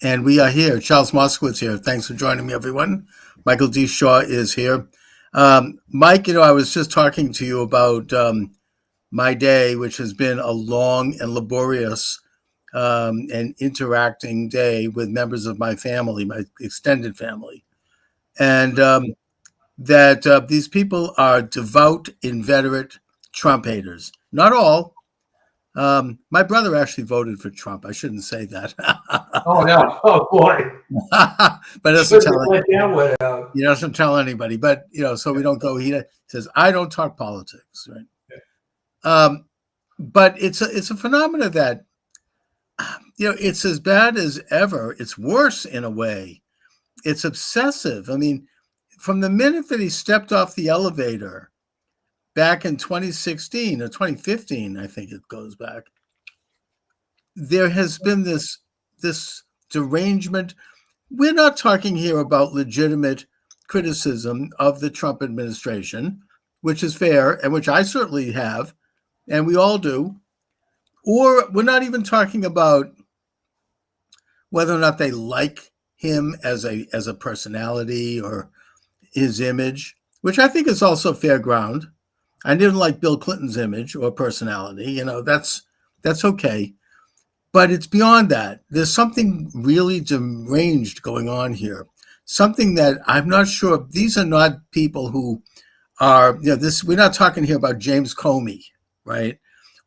And we are here. Charles Moscowitz here. Thanks for joining me, everyone. Michael D. Shaw is here. Mike, I was just talking to you about my day, which has been a long and laborious and interacting day with members of my family, my extended family. And that these people are devout, inveterate Trump haters. Not all. My brother actually voted for Trump. I shouldn't say that. Oh no! Oh boy! But it doesn't Shouldn't have tell let that one out. doesn't tell anybody. But so we don't go. He says I don't talk politics, right? But it's a phenomena that it's as bad as ever. It's worse in a way. It's obsessive. I mean, from the minute that he stepped off the elevator back in 2016 or 2015, I think it goes back, there has been this derangement. We're not talking here about legitimate criticism of the Trump administration, which is fair and which I certainly have, and we all do. Or we're not even talking about whether or not they like him as a personality or his image, which I think is also fair ground. I didn't like Bill Clinton's image or personality. That's okay. But it's beyond that. There's something really deranged going on here. Something that I'm not sure. These are not people who are, this. We're not talking here about James Comey, right?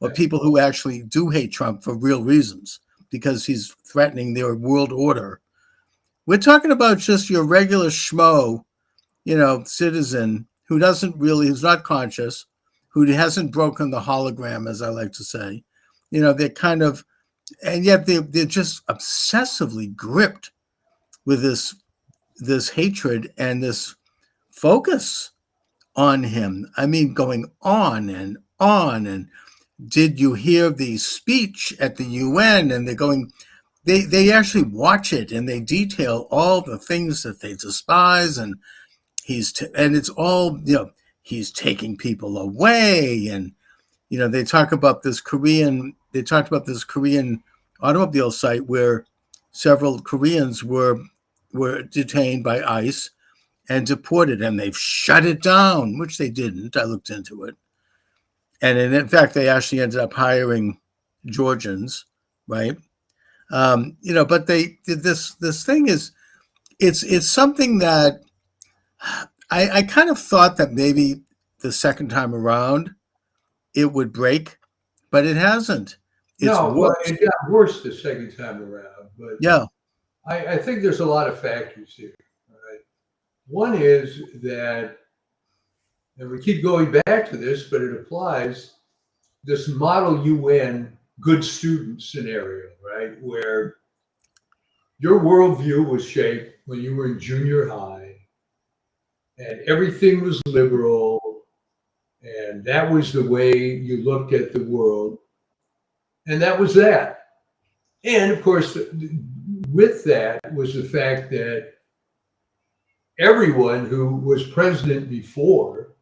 Or people who actually do hate Trump for real reasons because he's threatening their world order. We're talking about just your regular schmo, citizen who's not conscious, who hasn't broken the hologram, as I like to say. They're kind of, and yet they're just obsessively gripped with this hatred and this focus on him. I mean, going on and on. And did you hear the speech at the UN? And they actually watch it and they detail all the things that they despise. And and it's all, he's taking people away. And, they talked about this Korean automobile site where several Koreans were detained by ICE and deported, and they've shut it down, which they didn't. I looked into it. And in fact, they actually ended up hiring Georgians, right? But this thing is, it's something that I kind of thought that maybe the second time around it would break, but it hasn't. It's No, well, worse. it got worse the second time around. But Yeah. I think there's a lot of factors here. All right. One is that, and we keep going back to this, but it applies, this model UN good student scenario, right? Where your worldview was shaped when you were in junior high and everything was liberal and that was the way you looked at the world. And that was that. And of course, with that was the fact that everyone who was president before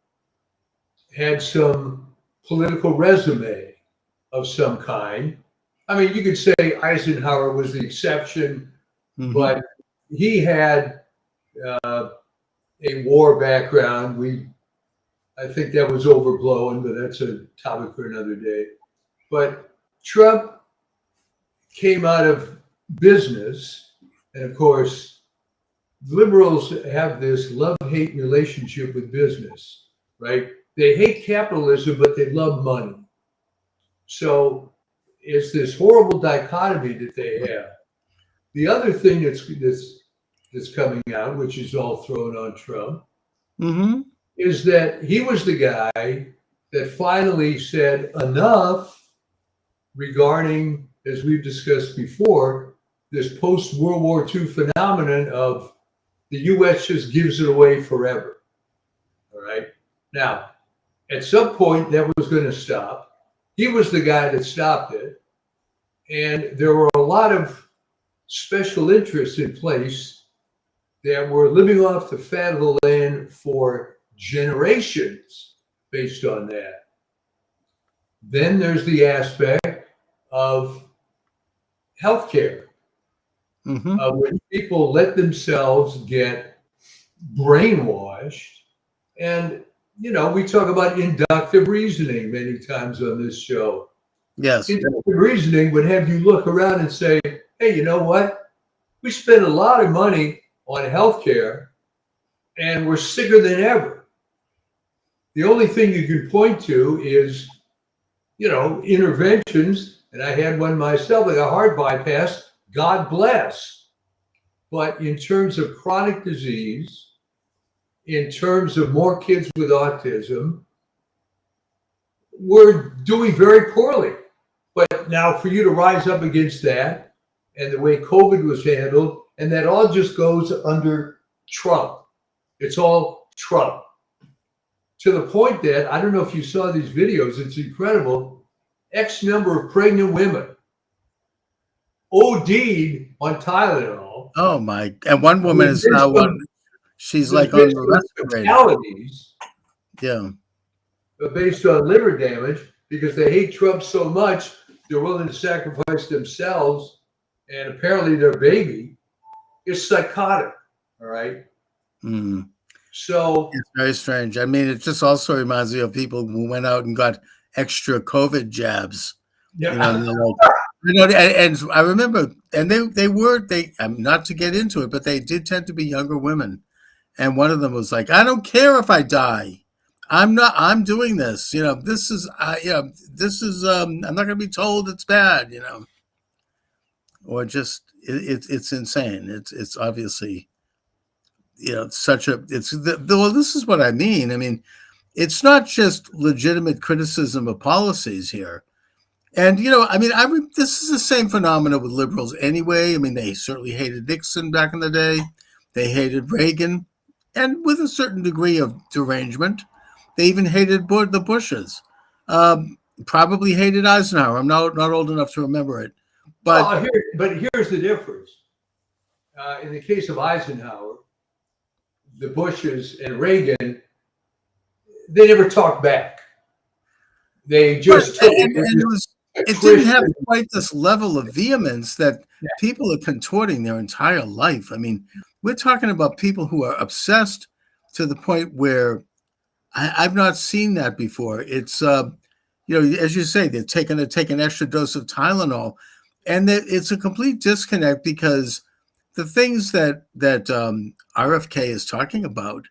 had some political resume of some kind. I mean, you could say Eisenhower was the exception, but he had a war background. I think that was overblown, but that's a topic for another day. But Trump came out of business, and of course, liberals have this love-hate relationship with business, right? They hate capitalism, but they love money. So it's this horrible dichotomy that they have. The other thing that's coming out, which is all thrown on Trump, is that he was the guy that finally said enough regarding, as we've discussed before, this post-World War II phenomenon of the U.S. just gives it away forever. All right. Now, at some point, that was going to stop. He was the guy that stopped it. And there were a lot of special interests in place that were living off the fat of the land for generations based on that. Then there's the aspect of healthcare. Hmm. when people let themselves get brainwashed. And, we talk about inductive reasoning many times on this show. Yes. Inductive reasoning would have you look around and say, hey, you know what? We spend a lot of money on healthcare and we're sicker than ever. The only thing you can point to is, interventions. And I had one myself, like a heart bypass. God bless. But in terms of chronic disease, in terms of more kids with autism, we're doing very poorly. But now for you to rise up against that and the way COVID was handled, and that all just goes under Trump. It's all Trump. To the point that, I don't know if you saw these videos, it's incredible. X number of pregnant women OD'd on Tylenol. Oh my! And one woman There's is been now some, she's there's like been on the some respirator. fatalities Yeah. based on liver damage because they hate Trump so much, they're willing to sacrifice themselves and apparently their baby is psychotic. All right. Mm. So, It's very strange. I mean, it just also reminds me of people who went out and got extra COVID jabs. You know, yeah. and they're like, and I remember, and they not to get into it, but they did tend to be younger women. And one of them was like, "I don't care if I die. I'm doing this. This is. I'm not going to be told it's bad. Or just it's insane. It's obviously, such a well. This is what I mean. I mean, it's not just legitimate criticism of policies here. And I mean, this is the same phenomena with liberals anyway. I mean, they certainly hated Nixon back in the day. They hated Reagan, and with a certain degree of derangement, they even hated the Bushes. Probably hated Eisenhower. I'm not old enough to remember it, but But here's the difference. In the case of Eisenhower, the Bushes and Reagan, they never talked back. They but just took it and as it didn't attrition. have quite this level of vehemence that Yeah. people are contorting their entire life. I mean, we're talking about people who are obsessed to the point where I've not seen that before. It's as you say, they take an extra dose of Tylenol, and it's a complete disconnect because the things that RFK is talking about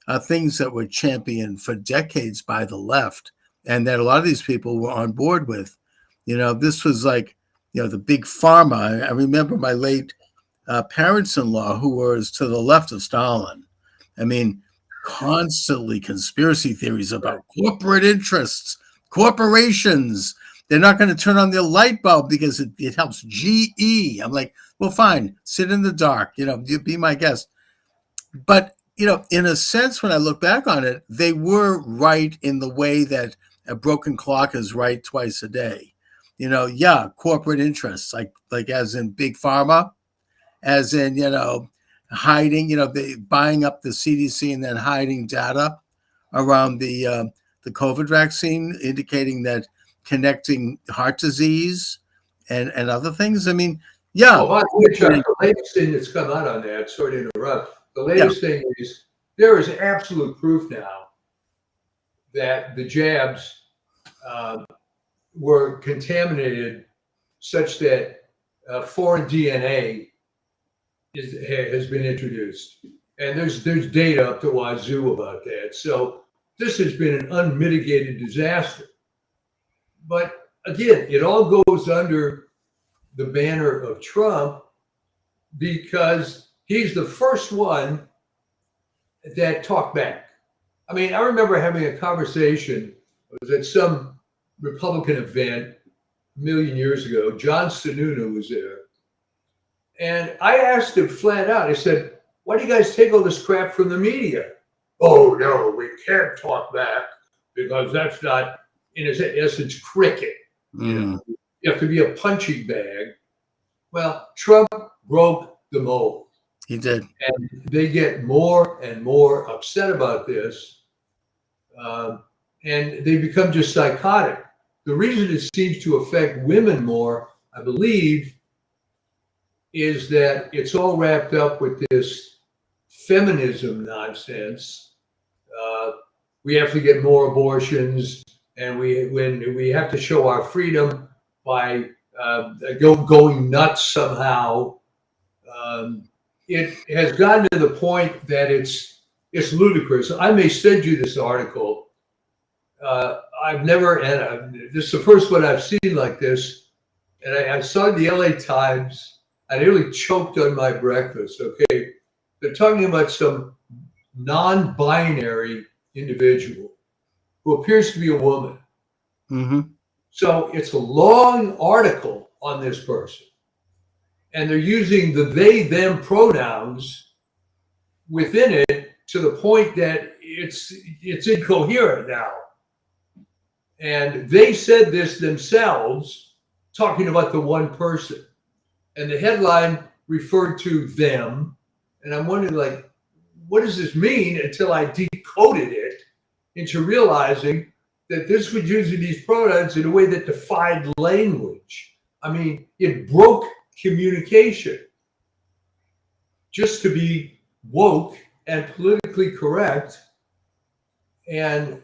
are things that were championed for decades by the left, and that a lot of these people were on board with. This was like the big pharma. I remember my late parents-in-law who was to the left of Stalin. I mean, constantly conspiracy theories about corporate interests, corporations. They're not going to turn on their light bulb because it helps GE. I'm like, well, fine, sit in the dark, you be my guest. But, in a sense, when I look back on it, they were right in the way that a broken clock is right twice a day. Yeah, corporate interests, like as in big pharma, as in, hiding, the buying up the CDC and then hiding data around the COVID vaccine, indicating that connecting heart disease and other things. I mean, yeah. Well, by the way, Chuck, the latest thing that's come out on that, sorry to interrupt, the latest thing is there is absolute proof now that the jabs were contaminated such that foreign DNA has been introduced. And there's data up to wazoo about that. So this has been an unmitigated disaster. But again, it all goes under the banner of Trump because he's the first one that talked back. I mean, I remember having a conversation. It was at some Republican event a million years ago. John Sununu was there. And I asked him flat out, I said, why do you guys take all this crap from the media? Oh, no, we can't talk back because that's not, in essence, cricket. You have to be a punching bag. Well, Trump broke the mold. He did. And they get more and more upset about this. And they become just psychotic. The reason it seems to affect women more, I believe, is that it's all wrapped up with this feminism nonsense. Uh, we have to get more abortions, and we have to show our freedom by going nuts somehow. Um, it has gotten to the point that it's ludicrous. I may send you this article. I've never, and this is the first one I've seen like this. And I saw in the LA Times. I nearly choked on my breakfast. Okay, they're talking about some non-binary individual who appears to be a woman. Mm-hmm. So it's a long article on this person, and they're using the they them pronouns within it to the point that it's incoherent now. And they said this themselves, talking about the one person, and the headline referred to them. And I'm wondering, like, what does this mean, until I decoded it into realizing that this was using these pronouns in a way that defied language. I mean, it broke communication just to be woke and politically correct. And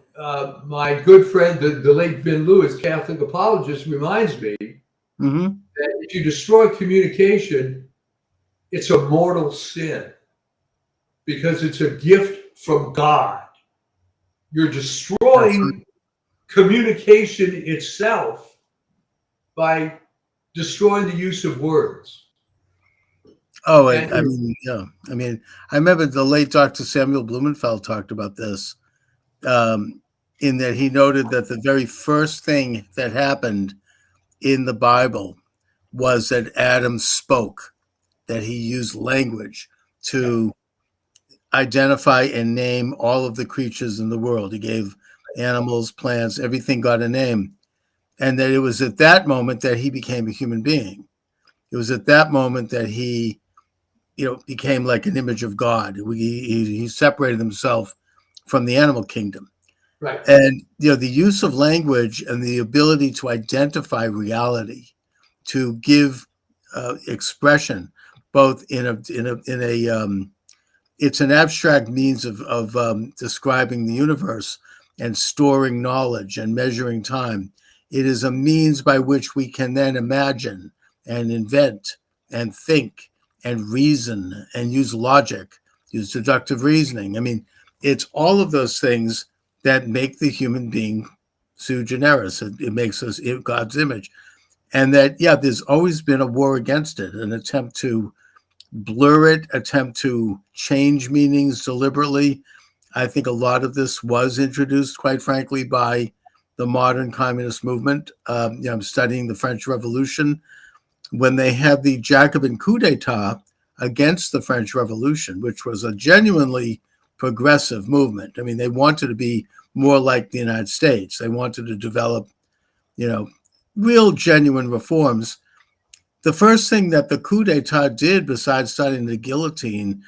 my good friend, the late Vin Lewis, Catholic apologist, reminds me Mm-hmm. that if you destroy communication, it's a mortal sin, because it's a gift from God. You're destroying communication itself by destroying the use of words. Oh, And I mean, yeah. I mean, I remember the late Dr. Samuel Blumenfeld talked about this, in that he noted that the very first thing that happened in the Bible was that Adam spoke, that he used language to identify and name all of the creatures in the world. He gave animals, plants, everything got a name. And that it was at that moment that he became a human being. It was at that moment that he, became like an image of God. He separated himself from the animal kingdom. right, And the use of language and the ability to identify reality, to give expression, both in a it's an abstract means of describing the universe and storing knowledge and measuring time. It is a means by which we can then imagine and invent and think and reason and use logic, use deductive reasoning. I mean, it's all of those things that make the human being sui generis. It makes us in God's image. And that, yeah, there's always been a war against it, an attempt to blur it, attempt to change meanings deliberately. I think a lot of this was introduced, quite frankly, by the modern communist movement. I'm studying the French Revolution. When they had the Jacobin coup d'etat against the French Revolution, which was a genuinely progressive movement. I mean, they wanted to be more like the United States. They wanted to develop, real genuine reforms. The first thing that the coup d'etat did, besides starting the guillotine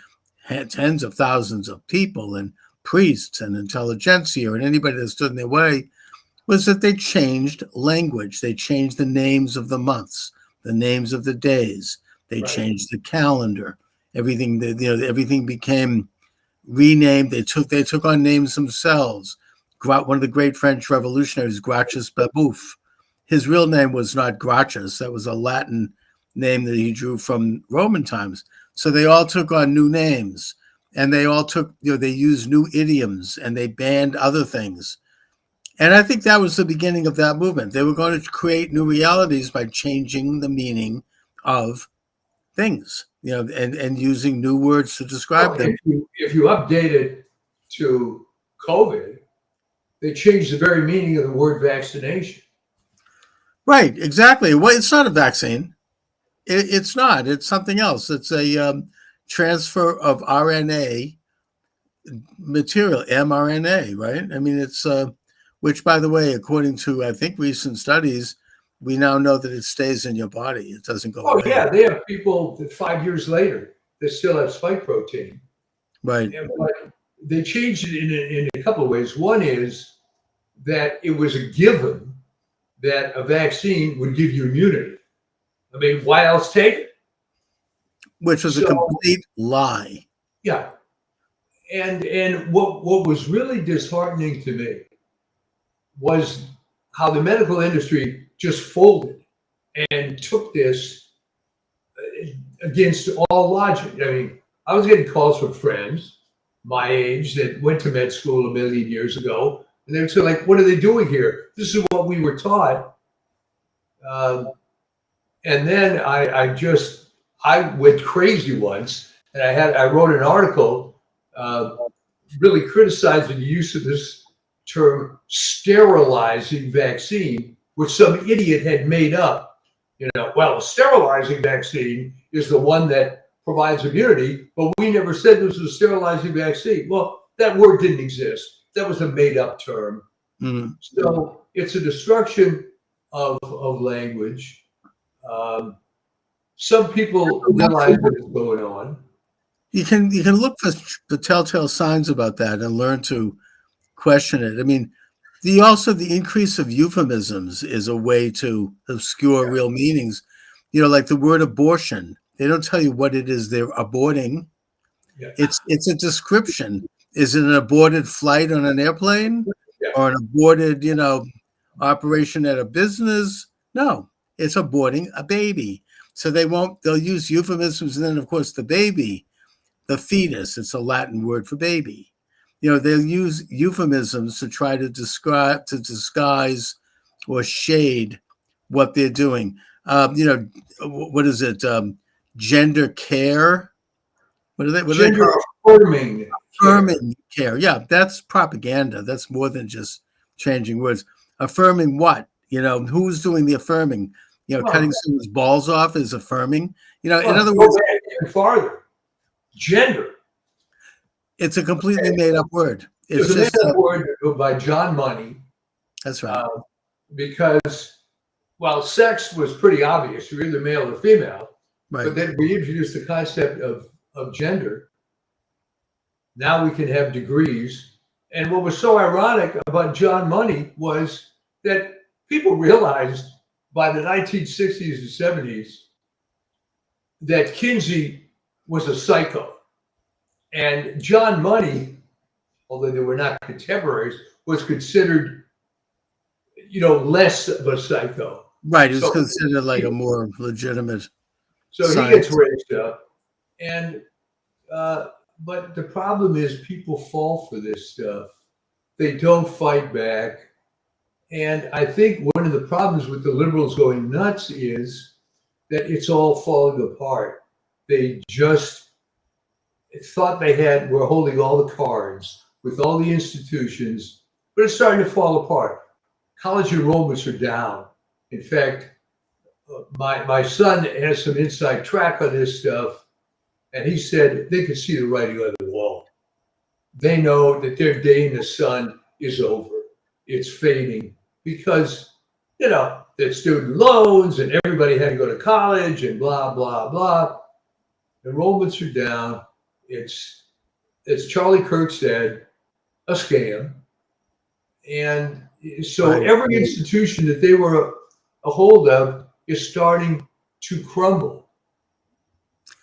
tens of thousands of people and priests and intelligentsia and anybody that stood in their way, was that they changed language. They changed the names of the months, the names of the days. They changed the calendar. Everything, everything became renamed. They took on names themselves. One of the great French revolutionaries, Gracchus Babeuf, his real name was not Gracchus. That was a Latin name that he drew from Roman times. So they all took on new names, and they all took, they used new idioms, and they banned other things. And I think that was the beginning of that movement. They were going to create new realities by changing the meaning of things, and using new words to describe them. If you update it to COVID, they changed the very meaning of the word vaccination. Right, exactly. Well, it's not a vaccine. It's not. It's something else. It's a transfer of RNA material, mRNA, right? I mean, it's which, by the way, according to, I think, recent studies, we now know that it stays in your body. It doesn't go away. Oh, yeah. They have people that 5 years later that still have spike protein. Right. But they changed it in a couple of ways. One is that it was a given that a vaccine would give you immunity. I mean, why else take it? which was a So complete lie. yeah, and what was really disheartening to me was how the medical industry just folded and took this against all logic. I mean, I was getting calls from friends my age that went to med school a million years ago, and they would say, like, what are they doing here? This is what we were taught. And then I went crazy once, and I wrote an article uh, really criticizing the use of this term sterilizing vaccine, which some idiot had made up. Well, a sterilizing vaccine is the one that provides immunity, but we never said this was a sterilizing vaccine. Well, that word didn't exist. That was a made up term. Mm. So it's a destruction of language. Um, some people realize what is going on. You can look for the telltale signs about that and learn to question it. I mean, the increase of euphemisms is a way to obscure Yeah. real meanings. Like the word abortion. They don't tell you what it is they're aborting. Yeah. It's a description. Is it an aborted flight on an airplane Yeah. or an aborted, operation at a business? No, it's aborting a baby. So they'll use euphemisms. And then, of course, the baby, the fetus, it's a Latin word for baby. They'll use euphemisms to try to disguise or shade what they're doing. What is it? Gender care. What do they Gender call it? affirming care. Affirming care. Yeah, that's propaganda. That's more than just changing words. Affirming what? Who's doing the affirming? Cutting Well, someone's balls off is affirming. In other go words, back even farther. Gender. it's a completely made up word. It It's was a just made-up word by John Money that's right. because, well, sex was pretty obvious. You're either male or female. Right. But then we introduced the concept of gender. Now we can have degrees. And what was so ironic about John Money was that people realized by the 1960s and 70s that Kinsey was a psycho. And John Money, although they were not contemporaries, was considered, less of a psycho. Right. It's So, considered like a more legitimate so he science. gets raised up. And, but the problem is people fall for this stuff. They don't fight back. And I think one of the problems with the liberals going nuts is that it's all falling apart. They just thought were holding all the cards with all the institutions, but it's starting to fall apart. College enrollments are down. In fact, my son has some inside track on this stuff, and he said they could see the writing on the wall. They know that their day in the sun is over. It's fading because, that student loans and everybody had to go to college and blah, blah, blah. Enrollments are down. It's, as Charlie Kirk said, a scam. And so Right. every institution that they were a hold of is starting to crumble.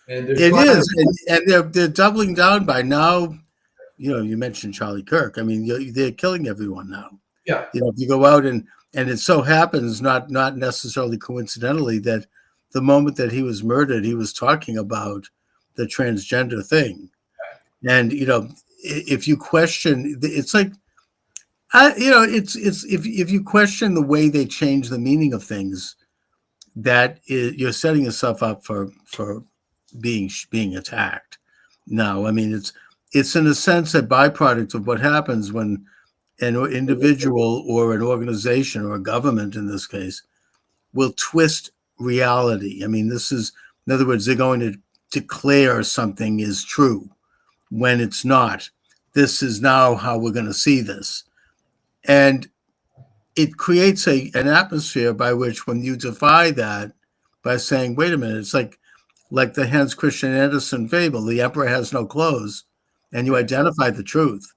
And It is, and they're doubling down by now. You mentioned Charlie Kirk. I mean, they're killing everyone now. Yeah. If you go out and it so happens, not necessarily coincidentally, that the moment that he was murdered, he was talking about the transgender thing. And if you question, it's like, it's if you question the way they change the meaning of things, you're setting yourself up for being attacked. No, I mean it's in a sense a byproduct of what happens when an individual or an organization or a government in this case will twist reality. I mean, this is, in other words, they're going to declare something is true when it's not. This is now how we're going to see this. And it creates an atmosphere by which when you defy that by saying, wait a minute, it's like the Hans Christian Andersen fable, the emperor has no clothes, and you identify the truth.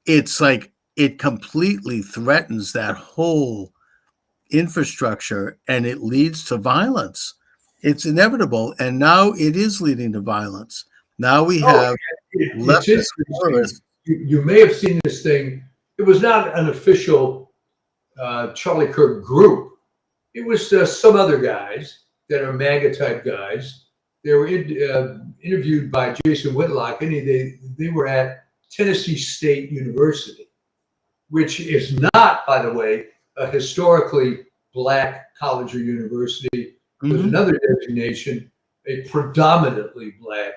It's like it completely threatens that whole infrastructure and it leads to violence. It's inevitable, and now it is leading to violence. Now we Oh, have it's leftist interesting. terrorists. You may have seen this thing. It was not an official Charlie Kirk group. It was some other guys that are MAGA type guys. They were interviewed by Jason Whitlock, and they were at Tennessee State University, which is not, by the way, a historically black college or university. There's Mhm. another designation, a predominantly black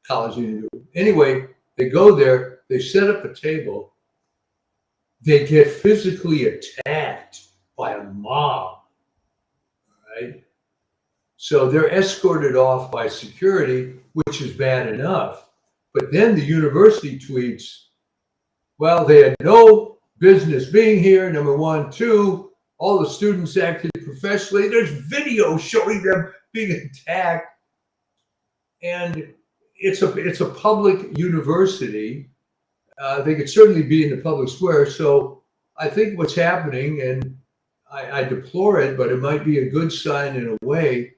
college or university. Anyway, they go there, they set up a table, they get physically attacked by a mob, right? So they're escorted off by security, which is bad enough. But then the university tweets, well, they had no business being here, number one. Two, all the students acted professionally. There's video showing them being attacked. And it's a public university. They could certainly be in the public square. So I think what's happening, and I deplore it, but it might be a good sign in a way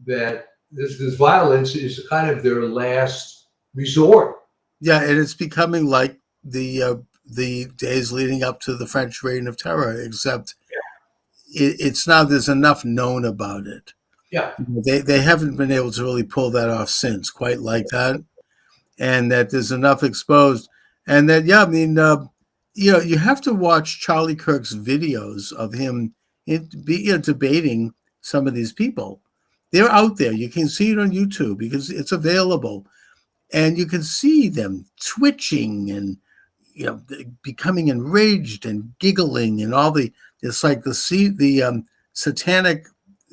that this violence is kind of their last resort. Yeah, and it's becoming like the days leading up to the French Reign of Terror, except it's now there's enough known about it. Yeah. They haven't been able to really pull that off since, quite like that, and that there's enough exposed, and that yeah, I mean, you have to watch Charlie Kirk's videos of him debating some of these people. They're out there. You can see it on YouTube because it's available, and you can see them twitching and becoming enraged and giggling and all the it's like the satanic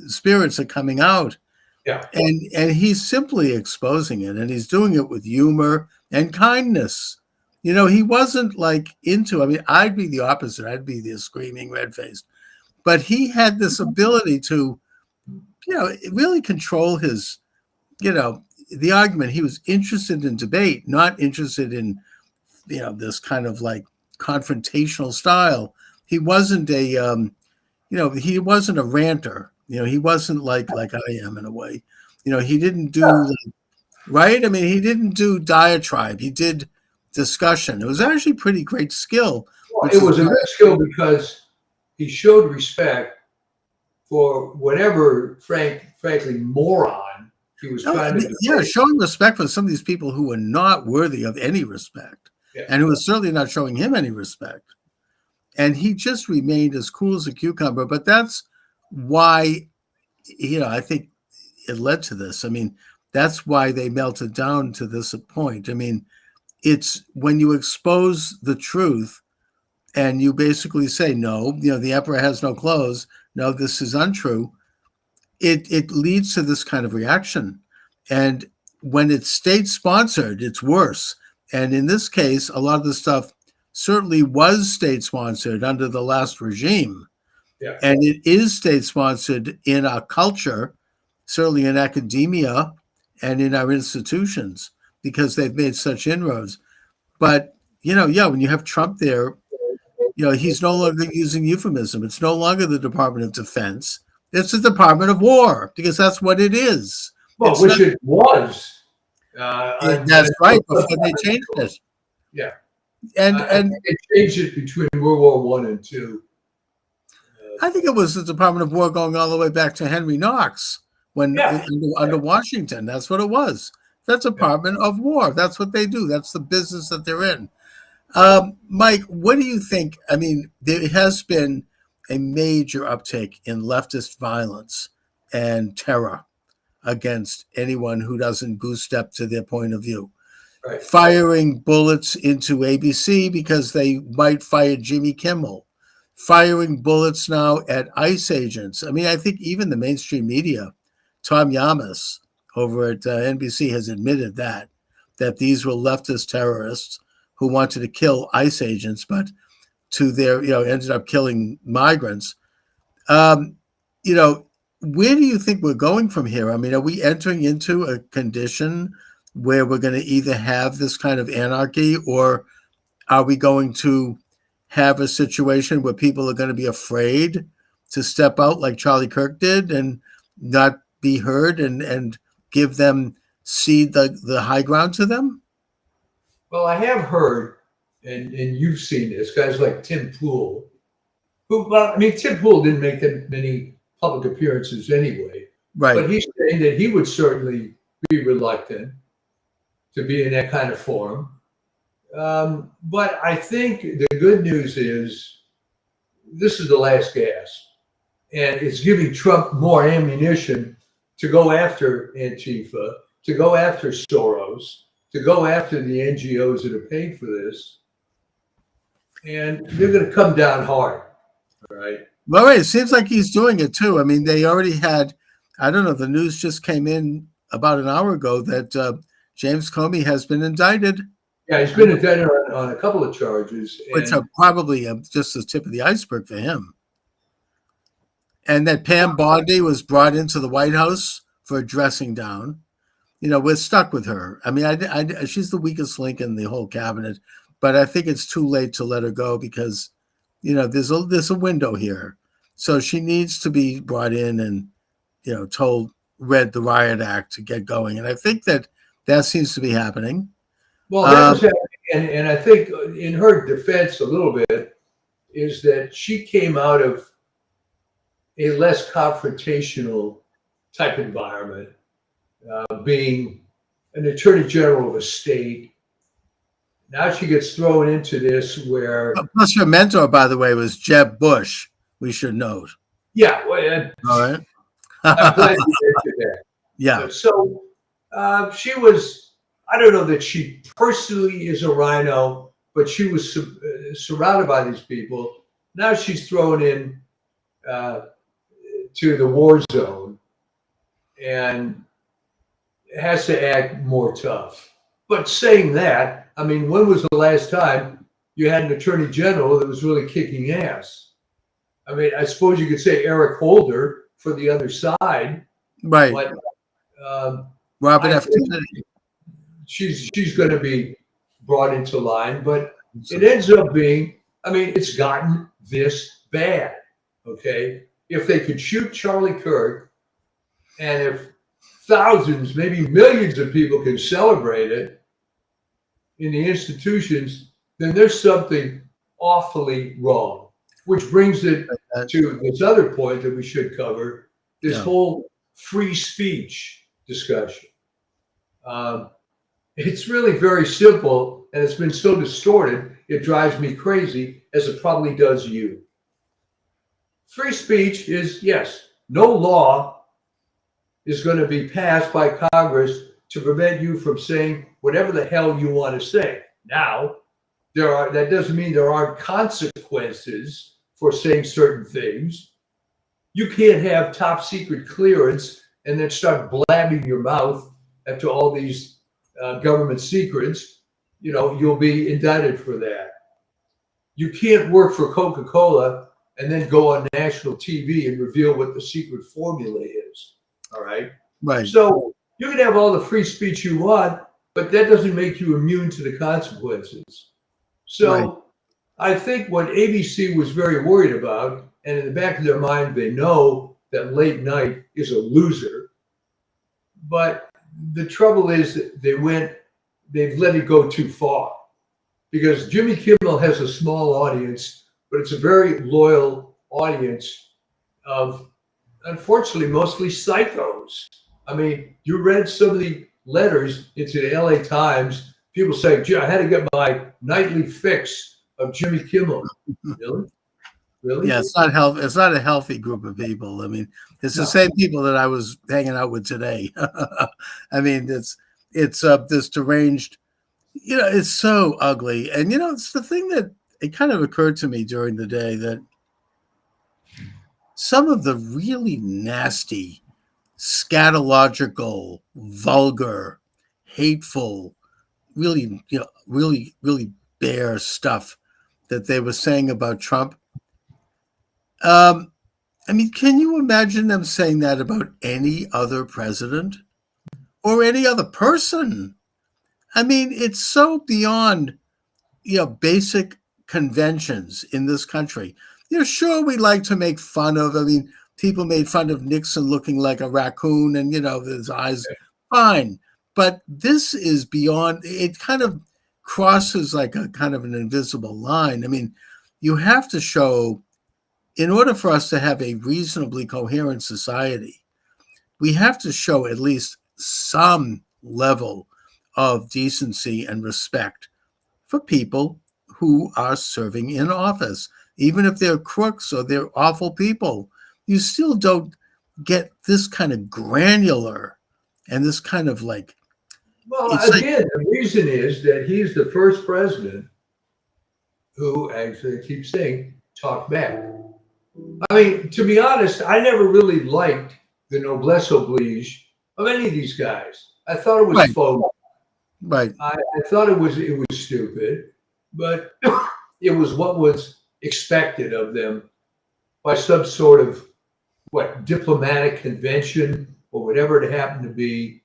spirits are coming out, Yeah. and he's simply exposing it, and he's doing it with humor and kindness. He wasn't like into. I mean, I'd be the opposite. I'd be the screaming red faced, but he had this ability to really control his the argument. He was interested in debate, not interested in this kind of like confrontational style. He wasn't he wasn't a ranter. He wasn't like I am in a way. He didn't do right. I mean, he didn't do diatribe. He did discussion. It was actually pretty great skill. Well, it was a good skill because he showed respect for whatever frankly moron he was trying to yeah, showing respect for some of these people who were not worthy of any respect, and who was certainly not showing him any respect. And he just remained as cool as a cucumber. But that's why, I think it led to this. I mean, that's why they melted down to this point. I mean, it's when you expose the truth and you basically say, no, the emperor has no clothes. No, this is untrue. It leads to this kind of reaction. And when it's state sponsored, it's worse. And in this case, a lot of the stuff certainly was state sponsored under the last regime. Yeah. And it is state sponsored in our culture, certainly in academia and in our institutions, because they've made such inroads. But, when you have Trump there, he's no longer using euphemism. It's no longer the Department of Defense. It's the Department of War, because that's what it is. Well, it's which it was. That's right, before they changed it. Yeah. And they changed it between World War I and II. I think it was the Department of War going all the way back to Henry Knox under Washington. That's what it was. That's Department of War. That's what they do. That's the business that they're in. Mike, what do you think? I mean, there has been a major uptick in leftist violence and terror against anyone who doesn't goose step to their point of view. Right. Firing bullets into ABC because they might fire Jimmy Kimmel. Firing bullets now at ICE agents. I mean, I think even the mainstream media, Tom Yamas over at NBC has admitted that these were leftist terrorists who wanted to kill ICE agents, but ended up killing migrants. Where do you think we're going from here? I mean, are we entering into a condition where we're going to either have this kind of anarchy, or are we going to have a situation where people are going to be afraid to step out like Charlie Kirk did and not be heard and give them cede the high ground to them? Well, I have heard, and you've seen this, guys like Tim Pool, who, well, I mean, Tim Pool didn't make that many public appearances anyway, Right. but he's saying that he would certainly be reluctant to be in that kind of forum. But I think the good news is this is the last gasp, and it's giving Trump more ammunition to go after Antifa, to go after Soros, to go after the NGOs that are paying for this, and they're going to come down hard. All right. Well, right. It seems like he's doing it too. I mean, they already had, I don't know, the news just came in about an hour ago that James Comey has been indicted. Yeah, he's been indicted on a couple of charges. Which are probably just the tip of the iceberg for him. And that Pam Bondi was brought into the White House for a dressing down. We're stuck with her. I mean, she's the weakest link in the whole cabinet, but I think it's too late to let her go because, there's a window here. So she needs to be brought in and, read the Riot Act to get going. And I think that seems to be happening. Well, that was happening. And I think in her defense a little bit is that she came out of a less confrontational type environment, being an attorney general of a state. Now she gets thrown into this where... Plus her mentor, by the way, was Jeb Bush, we should note. Yeah. Well, all right. I'm glad you mentioned that. Yeah. So she was, I don't know that she personally is a rhino, but she was surrounded by these people. Now she's thrown in to the war zone and has to act more tough. But saying that, I mean, when was the last time you had an attorney general that was really kicking ass? I mean, I suppose you could say Eric Holder for the other side. Right. But Robert F. Kennedy. She's going to be brought into line, but it ends up being, I mean, it's gotten this bad, okay? If they could shoot Charlie Kirk, and if thousands, maybe millions of people can celebrate it in the institutions, then there's something awfully wrong, which brings it to this other point that we should cover, this whole free speech discussion. It's really very simple, and it's been so distorted, it drives me crazy, as it probably does you. Free speech is, yes, no law is going to be passed by Congress to prevent you from saying whatever the hell you want to say. Now, that doesn't mean there aren't consequences for saying certain things. You can't have top secret clearance and then start blabbing your mouth after all these government secrets. You'll be indicted for that. You can't work for Coca-Cola and then go on national TV and reveal what the secret formula is. All right. Right. So you can have all the free speech you want, but that doesn't make you immune to the consequences. So right. I think what ABC was very worried about, and in the back of their mind, they know that late night is a loser. But the trouble is that they've let it go too far, because Jimmy Kimmel has a small audience, but it's a very loyal audience of, unfortunately, mostly psychos. I mean, you read some of the letters into the LA Times, people saying, gee, I had to get my nightly fix of Jimmy Kimmel. Really? Yeah, it's not a healthy group of people. I mean, it's the same people that I was hanging out with today. I mean, it's this deranged, it's so ugly. And, it's the thing that it kind of occurred to me during the day that some of the really nasty, scatological, vulgar, hateful, really, really, really bare stuff that they were saying about Trump. I mean, can you imagine them saying that about any other president or any other person? I mean, it's so beyond, basic conventions in this country. Sure, we like to make fun of, people made fun of Nixon looking like a raccoon and, his eyes, fine. But this is beyond, it kind of crosses like a kind of an invisible line. I mean, you have to show, in order for us to have a reasonably coherent society, we have to show at least some level of decency and respect for people who are serving in office. Even if they're crooks or they're awful people, you still don't get this kind of granular and this kind of like, Well, it's like, again, the reason is that he's the first president who, as I keep saying, talked back. I mean, to be honest, I never really liked the noblesse oblige of any of these guys. I thought it was right, faux. right. I thought it was stupid, but it was what was expected of them by some sort of diplomatic convention or whatever it happened to be.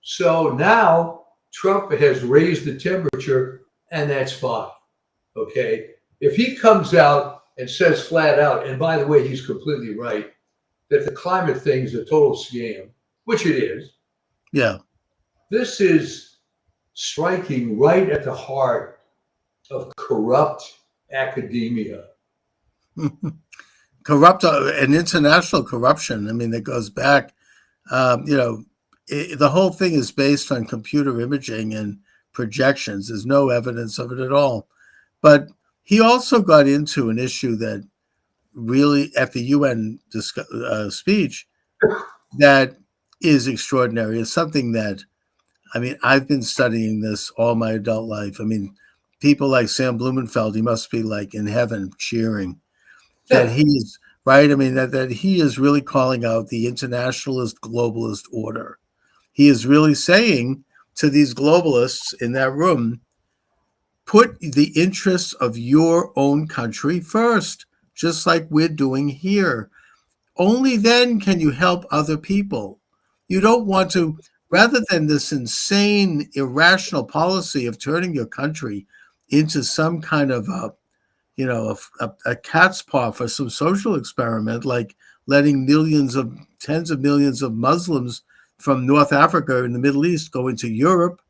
So now Trump has raised the temperature, and that's fine. Okay, if he comes out and says flat out, and by the way, he's completely right, that the climate thing is a total scam, which it is. Yeah. This is striking right at the heart of corrupt academia. Corrupt and international corruption. I mean, that goes back, the whole thing is based on computer imaging and projections. There's no evidence of it at all. But he also got into an issue that really, at the UN speech, that is extraordinary. It's something that, I mean, I've been studying this all my adult life. I mean, people like Sam Blumenfeld, he must be like in heaven cheering that he is right. I mean, that he is really calling out the internationalist globalist order. He is really saying to these globalists in that room, put the interests of your own country first, just like we're doing here. Only then can you help other people. You don't want to, rather than this insane, irrational policy of turning your country into some kind of a cat's paw for some social experiment, like letting tens of millions of Muslims from North Africa and the Middle East go into Europe,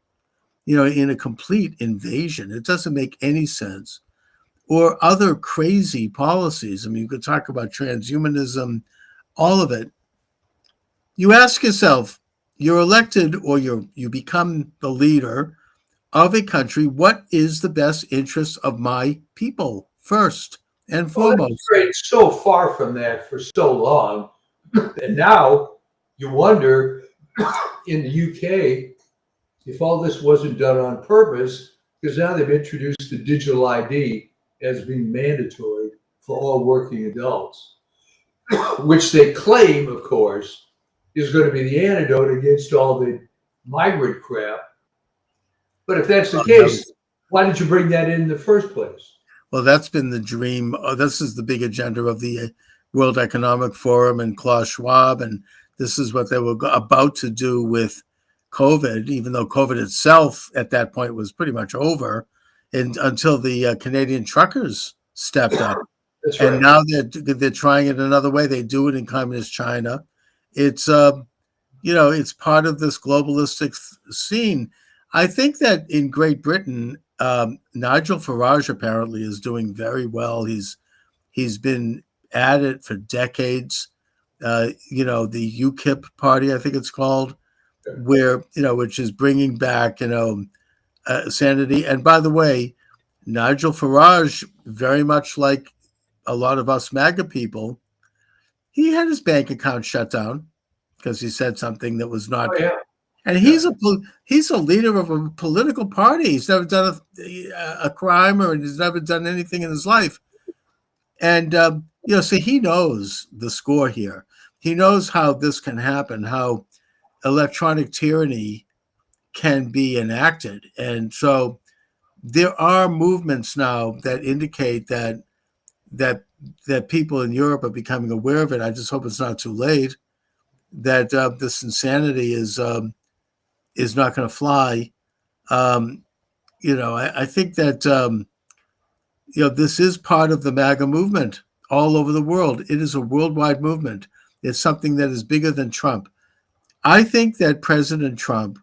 in a complete invasion. It doesn't make any sense. Or other crazy policies. I mean, you could talk about transhumanism, all of it. You ask yourself, you're elected or you become the leader of a country. What is the best interest of my people first and Well, that's foremost? great. So far from that for so long. And now you wonder in the UK if all this wasn't done on purpose, because now they've introduced the digital ID as being mandatory for all working adults, which they claim, of course, is going to be the antidote against all the migrant crap. But if that's the case, why did you bring that in the first place? Well, that's been the dream. This is the big agenda of the World Economic Forum and Klaus Schwab, and this is what they were about to do with COVID, even though COVID itself at that point was pretty much over, and until the Canadian truckers stepped up. That's And right. now they're trying it another way. They do it in communist China. It's it's part of this globalistic scene. I think that in Great Britain, Nigel Farage apparently is doing very well. He's been at it for decades. The UKIP party, I think it's called, where which is bringing back sanity. And by the way, Nigel Farage, very much like a lot of us MAGA people, he had his bank account shut down because he said something that was not. Oh, yeah. And he's a leader of a political party. He's never done a crime or he's never done anything in his life. And so he knows the score here. He knows how this can happen, how electronic tyranny can be enacted. And so there are movements now that indicate that people in Europe are becoming aware of it. I just hope it's not too late. That this insanity is not going to fly. I think that this is part of the MAGA movement all over the world. It is a worldwide movement. It's something that is bigger than Trump. I think that President Trump,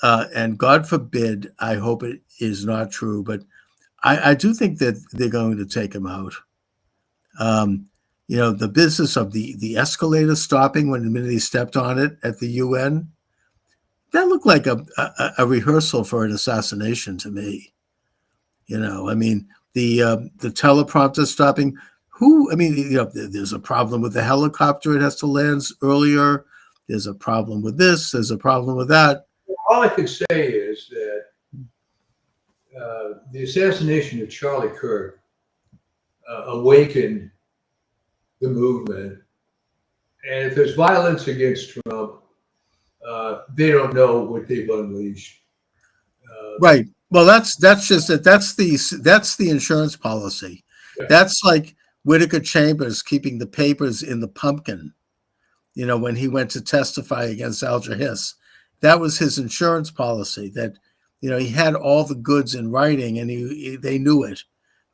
and God forbid, I hope it is not true, but I do think that they're going to take him out. Um, the business of the escalator stopping when the minute he stepped on it at the UN, that looked like a rehearsal for an assassination to me. I mean, the teleprompter stopping. There's a problem with the helicopter. It has to land earlier. There's a problem with this. There's a problem with that. All I can say is that the assassination of Charlie Kirk awakened the movement. And if there's violence against Trump, they don't know what they've unleashed. Right. Well, that's just it. That's the insurance policy. Yeah. That's like Whitaker Chambers keeping the papers in the pumpkin. When he went to testify against Alger Hiss, that was his insurance policy. That he had all the goods in writing, and they knew it.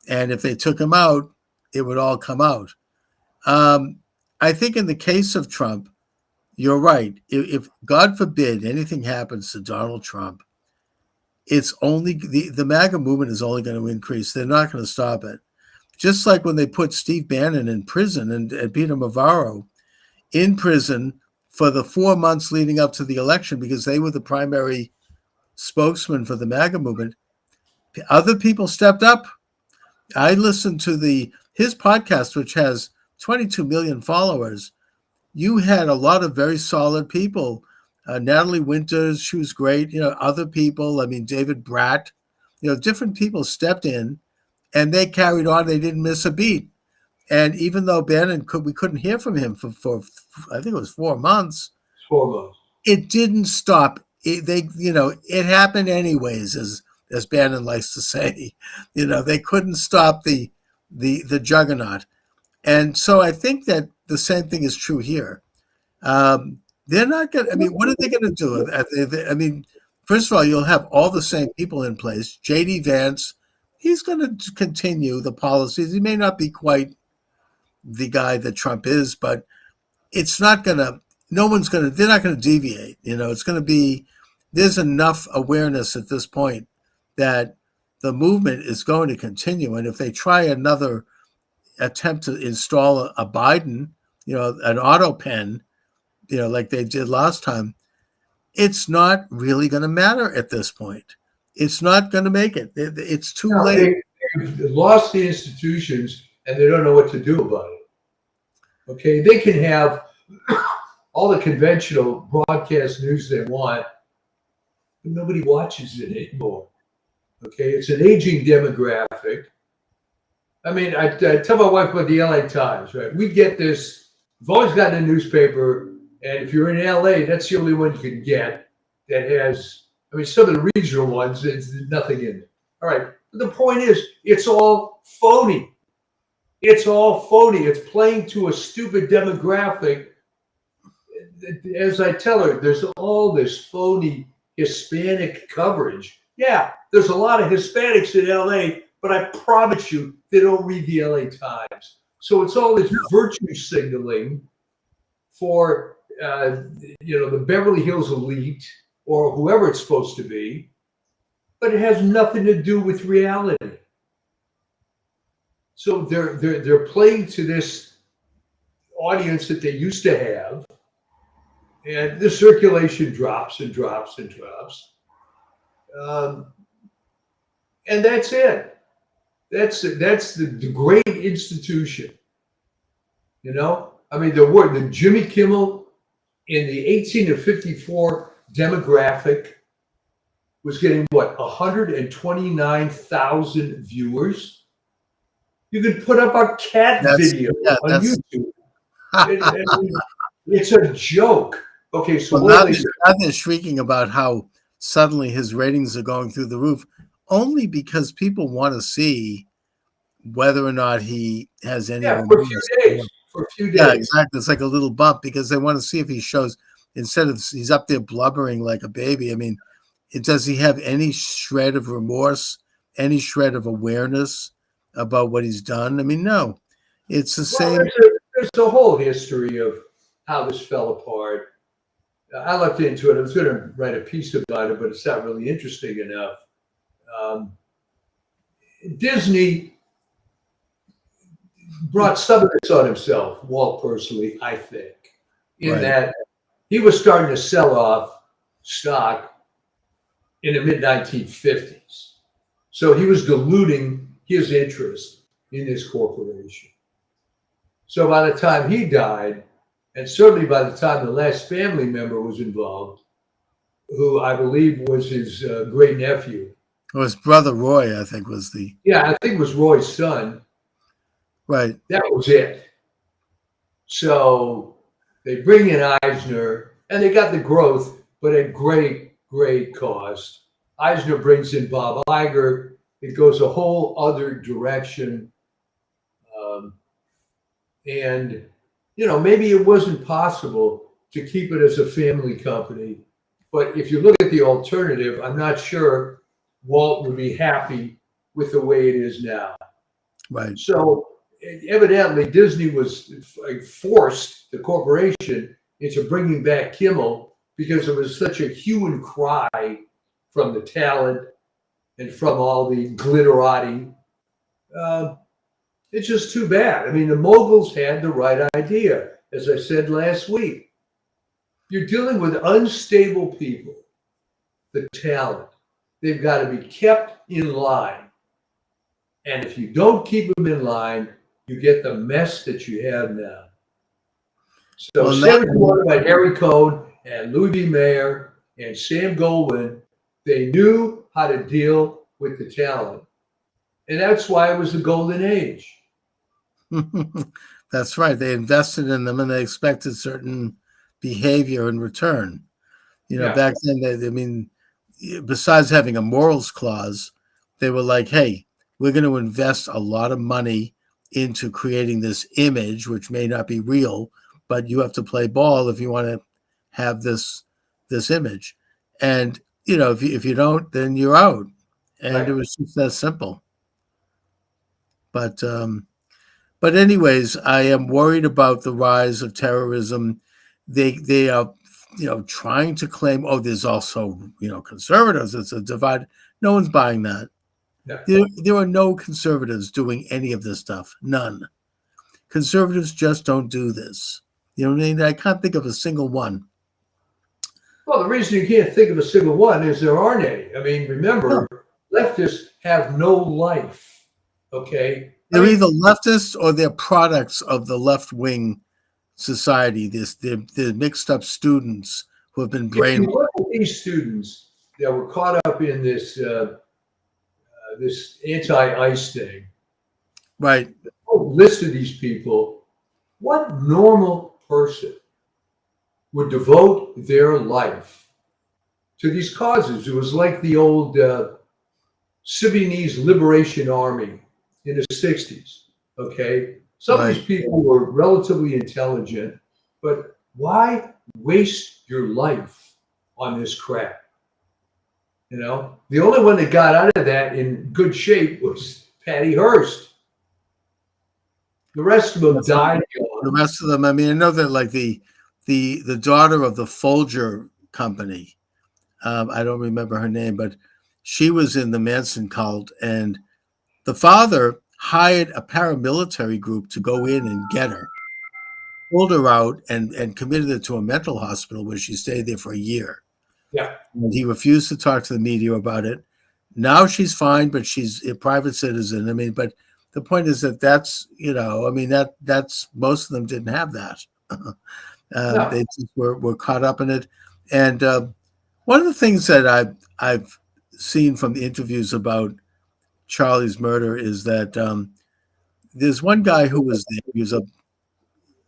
And if they took him out, it would all come out. I think in the case of Trump, you're right. If God forbid anything happens to Donald Trump, it's only the MAGA movement is only going to increase. They're not going to stop it. Just like when they put Steve Bannon in prison and Peter Navarro in prison for the 4 months leading up to the election because they were the primary spokesman for the MAGA movement, other people stepped up. I listened to his podcast, which has 22 million followers. You had a lot of very solid people. Natalie Winters, she was great. Other people, David Bratt, different people stepped in and they carried on. They didn't miss a beat. And even though Bannon we couldn't hear from him for I think it was 4 months. 4 months. It didn't stop. It happened anyways, as Bannon likes to say. They couldn't stop the juggernaut. And so I think that the same thing is true here. They're not going to, what are they going to do? First of all, you'll have all the same people in place. J.D. Vance, he's going to continue the policies. He may not be quite the guy that Trump is, but it's not going to, they're not going to deviate. It's going to be, there's enough awareness at this point that the movement is going to continue. And if they try another attempt to install a Biden, an auto pen, like they did last time, it's not really going to matter at this point. It's not going to make it. It's too late. They've lost the institutions and they don't know what to do about it. Okay, they can have all the conventional broadcast news they want, but nobody watches it anymore. Okay, it's an aging demographic. I tell my wife about the LA Times, right? We get this, we've always gotten a newspaper, and if you're in LA, that's the only one you can get that has, some of the regional ones, there's nothing in it. All right, but the point is, it's all phony. It's all phony. It's playing to a stupid demographic. As I tell her, there's all this phony Hispanic coverage. Yeah, there's a lot of Hispanics in LA, but I promise you, they don't read the LA Times. So it's all this virtue signaling for, the Beverly Hills elite or whoever it's supposed to be, but it has nothing to do with reality. So they're playing to this audience that they used to have, and the circulation drops and drops and drops. And that's it. That's the great institution. The Jimmy Kimmel in the 18 to 54 demographic was getting 129,000 viewers. You could put up a cat video on YouTube. It's a joke. Okay, so now they're shrieking about how suddenly his ratings are going through the roof, only because people want to see whether or not he has any. Yeah, for a few days. Yeah, exactly. It's like a little bump because they want to see if he shows, instead of he's up there blubbering like a baby. Does he have any shred of remorse, any shred of awareness about what he's done? No. It's the Well, same. there's a whole history of how this fell apart. I looked into it. I was going to write a piece about it, but it's not really interesting enough. Um, Disney brought some of this on himself, Walt personally, I think, in Right. that he was starting to sell off stock in the mid 1950s. So he was diluting his interest in this corporation. So by the time he died, and certainly by the time the last family member was involved, who I believe was his great nephew. It was Brother Roy, I think, was the Yeah, I think it was Roy's son. right. That was it. So they bring in Eisner, and they got the growth, but at great, great cost. Eisner brings in Bob Iger. It goes a whole other direction. Um, and, maybe it wasn't possible to keep it as a family company. But if you look at the alternative, I'm not sure Walt would be happy with the way it is now. Right. So evidently, Disney was forced the corporation into bringing back Kimmel because there was such a hue and cry from the talent and from all the glitterati. It's just too bad. I mean, the moguls had the right idea, as I said last week. You're dealing with unstable people, the talent. They've got to be kept in line. And if you don't keep them in line, you get the mess that you have now. So Well, say what you want about Harry Cohn and Louis B. Mayer and Sam Goldwyn, they knew how to deal with the talent. And that's why it was the golden age. That's right. They invested in them and they expected certain behavior in return. Yeah. Back then, I mean, besides having a morals clause, they were like, hey, we're going to invest a lot of money into creating this image, which may not be real, but you have to play ball if you want to have this image. And, if you don't, then you're out. And Right. it was just that simple. But anyways, I am worried about the rise of terrorism. They are, trying to claim, oh, there's also, conservatives. It's a divide. No one's buying that. Yeah. There are no conservatives doing any of this stuff. None. Conservatives just don't do this. You know what I mean? I can't think of a single one. Well, the reason you can't think of a single one is there aren't any. I mean, remember, leftists have no life. Okay? They're either leftists or they're products of the left-wing society. They're mixed up students who have been If you brainwashed. look at these students that were caught up in this this anti-ICE thing, Right. the whole list of these people, what normal person would devote their life to these causes? It was like the old Sudanese Liberation Army in the 60s. Okay. Some of these people were relatively intelligent, but why waste your life on this crap? The only one that got out of that in good shape was Patty Hearst. The rest of them died. The rest of them, I mean, I know that like the daughter of the Folger company, I don't remember her name, but she was in the Manson cult, and the father hired a paramilitary group to go in and get her, pulled her out, and committed her to a mental hospital where she stayed there for a year. Yeah. And he refused to talk to the media about it. Now she's fine, but she's a private citizen. I mean, but the point is that's, I mean, that's most of them didn't have that. No. They just were caught up in it. And one of the things that I've seen from the interviews about Charlie's murder is that there's one guy who was there. He was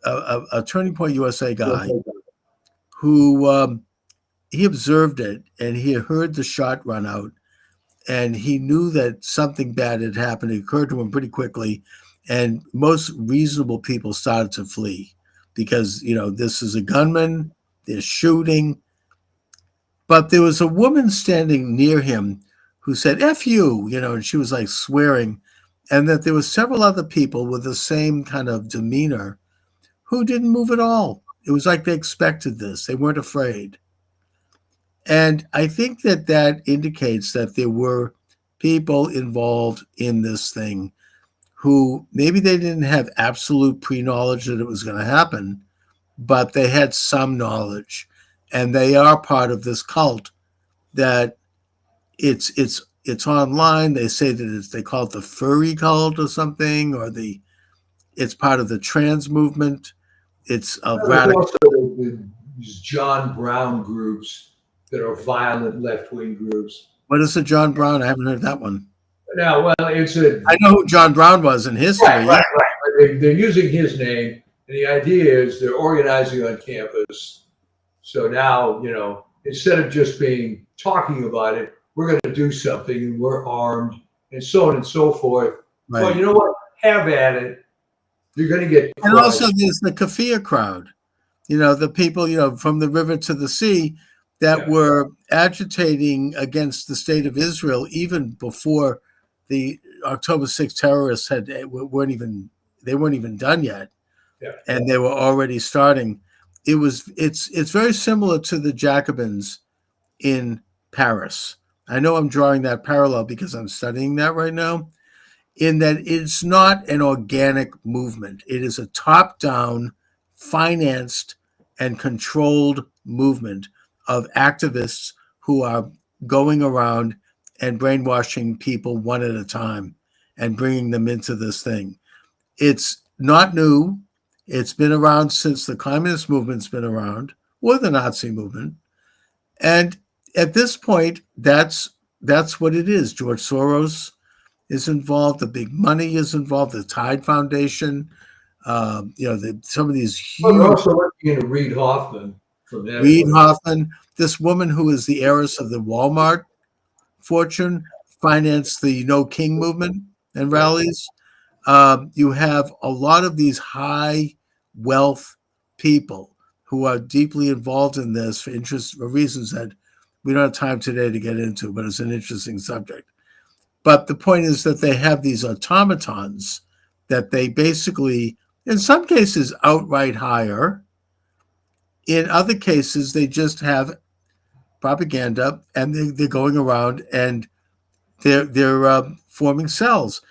a Turning Point USA guy who he observed it and he heard the shot run out and he knew that something bad had happened. It occurred to him pretty quickly, and most reasonable people started to flee because, this is a gunman, they're shooting. But there was a woman standing near him who said, F you, and she was like swearing. and that there were several other people with the same kind of demeanor who didn't move at all. It was like they expected this. They weren't afraid. And I think that that indicates that there were people involved in this thing who maybe they didn't have absolute pre-knowledge that it was going to happen, but they had some knowledge, and they are part of this cult that it's online. They say that they call it the furry cult or something, or it's part of the trans movement. It's a There's radical. also these John Brown groups that are violent left-wing groups. What is a John Brown? I haven't heard that one. Now, well, it's a I know who John Brown was in history. right. But they're using his name, and the idea is they're organizing on campus. So now, instead of just being talking about it, we're going to do something, and we're armed, and so on and so forth. Right. Well, you know what? Have at it. You're going to get crushed. And also there's the kafir crowd, the people, from the river to the sea that were agitating against the state of Israel even before the October 6th terrorists weren't even done yet. Yeah. And they were already starting. It's very similar to the Jacobins in Paris. I know I'm drawing that parallel because I'm studying that right now, in that it's not an organic movement. It is a top-down, financed, and controlled movement of activists who are going around and brainwashing people one at a time and bringing them into this thing. It's not new. It's been around since the communist movement's been around, or the Nazi movement. And at this point, that's what it is. George Soros is involved. The big money is involved. The Tide Foundation. Some of these huge. Well, they're also looking into Reid Hoffman from that. Reid Hoffman, this woman who is the heiress of the Walmart fortune, financed the No King movement and rallies. You have a lot of these high wealth people who are deeply involved in this for reasons that we don't have time today to get into, but it's an interesting subject. But the point is that they have these automatons that they basically, in some cases, outright hire. In other cases, they just have propaganda, and they're going around and they're forming cells.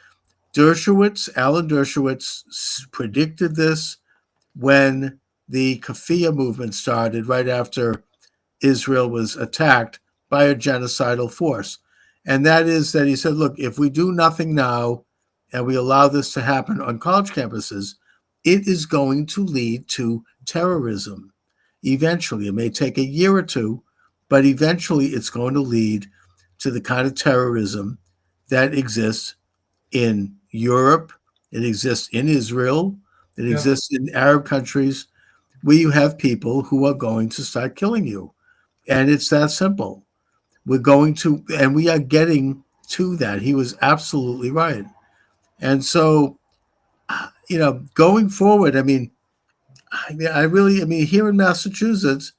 Alan Dershowitz predicted this when the Kafir movement started right after Israel was attacked by a genocidal force. And that is that he said, look, if we do nothing now and we allow this to happen on college campuses, it is going to lead to terrorism. Eventually, it may take a year or two, but eventually it's going to lead to the kind of terrorism that exists in Europe, it exists in Israel, it exists in Arab countries, where you have people who are going to start killing you. And it's that simple. We are getting to that. He was absolutely right. And so, going forward, here in Massachusetts,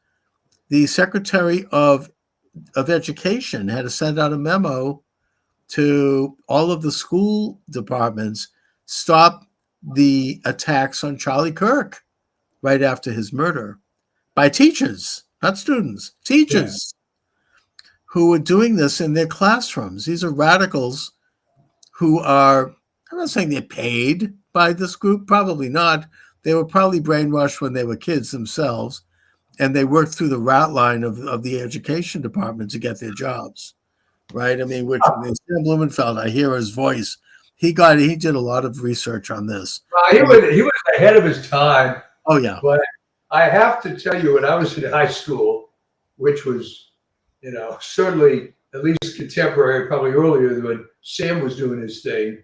the Secretary of Education had to send out a memo to all of the school departments, stop the attacks on Charlie Kirk right after his murder by teachers, not students, teachers who were doing this in their classrooms. These are radicals who are, I'm not saying they're paid by this group, probably not. They were probably brainwashed when they were kids themselves, and they worked through the rat line of the education department to get their jobs. Right? Which Sam Blumenfeld, I hear his voice. He did a lot of research on this. He was ahead of his time. Oh yeah. But I have to tell you, when I was in high school, which was, certainly at least contemporary, probably earlier than when Sam was doing his thing,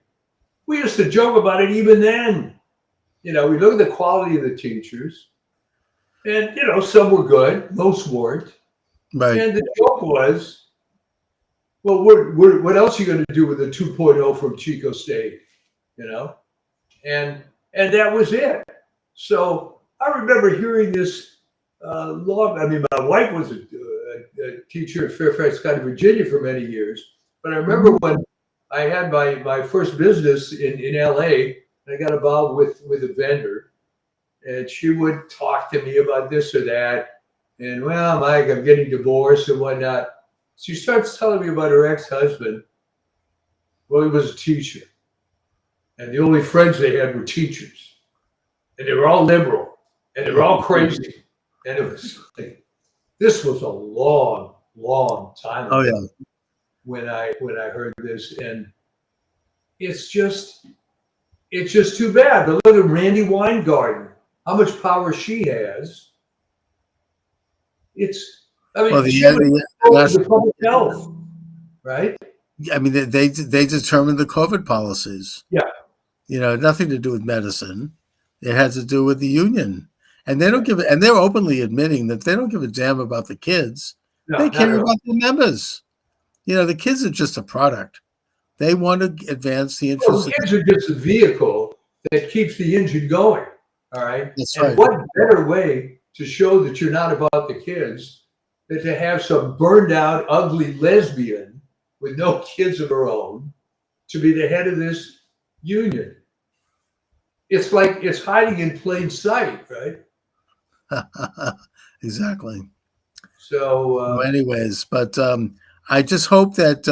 we used to joke about it even then. We look at the quality of the teachers, and some were good, most weren't. Right. And the joke was, well, what else are you going to do with a 2.0 from Chico State? And that was it. So I remember hearing this my wife was a teacher at Fairfax County, Virginia for many years. But I remember when I had my first business in LA, and I got involved with a vendor, and she would talk to me about this or that. And well, Mike, I'm getting divorced and whatnot. She starts telling me about her ex-husband. Well, he was a teacher, and the only friends they had were teachers, and they were all liberal, and they were all crazy. And it was like, this was a long, long time ago Oh yeah. when I heard this, and it's just too bad. But look at Randy Weingarten, how much power she has. I Well, mean, she was the public health, right? I mean, they determined the COVID policies. Yeah. Nothing to do with medicine. It has to do with the union, and they don't give it. And they're openly admitting that they don't give a damn about the kids. No, They not care at all. about the members. The kids are just a product. They want to advance the Well, interests. the kids are just a vehicle that keeps the engine going. All right. That's And right. what better way to show that you're not about the kids than to have some burned out, ugly lesbian with no kids of her own to be the head of this union? It's like it's hiding in plain sight, right? Exactly. So, Well, anyways, but I just hope that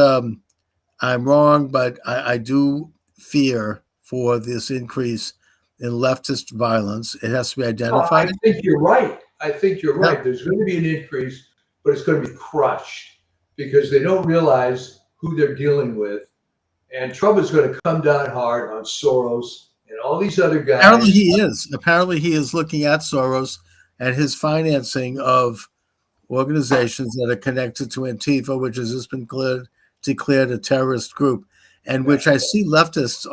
I'm wrong, but I do fear for this increase in leftist violence. It has to be I identified. think you're right. I think you're Yeah. right. There's going to be an increase, but it's going to be crushed because they don't realize who they're dealing with. And Trump is going to come down hard on Soros and all these other guys. Apparently he is. Apparently he is looking at Soros and his financing of organizations that are connected to Antifa, which has just been declared a terrorist group, and which I see leftists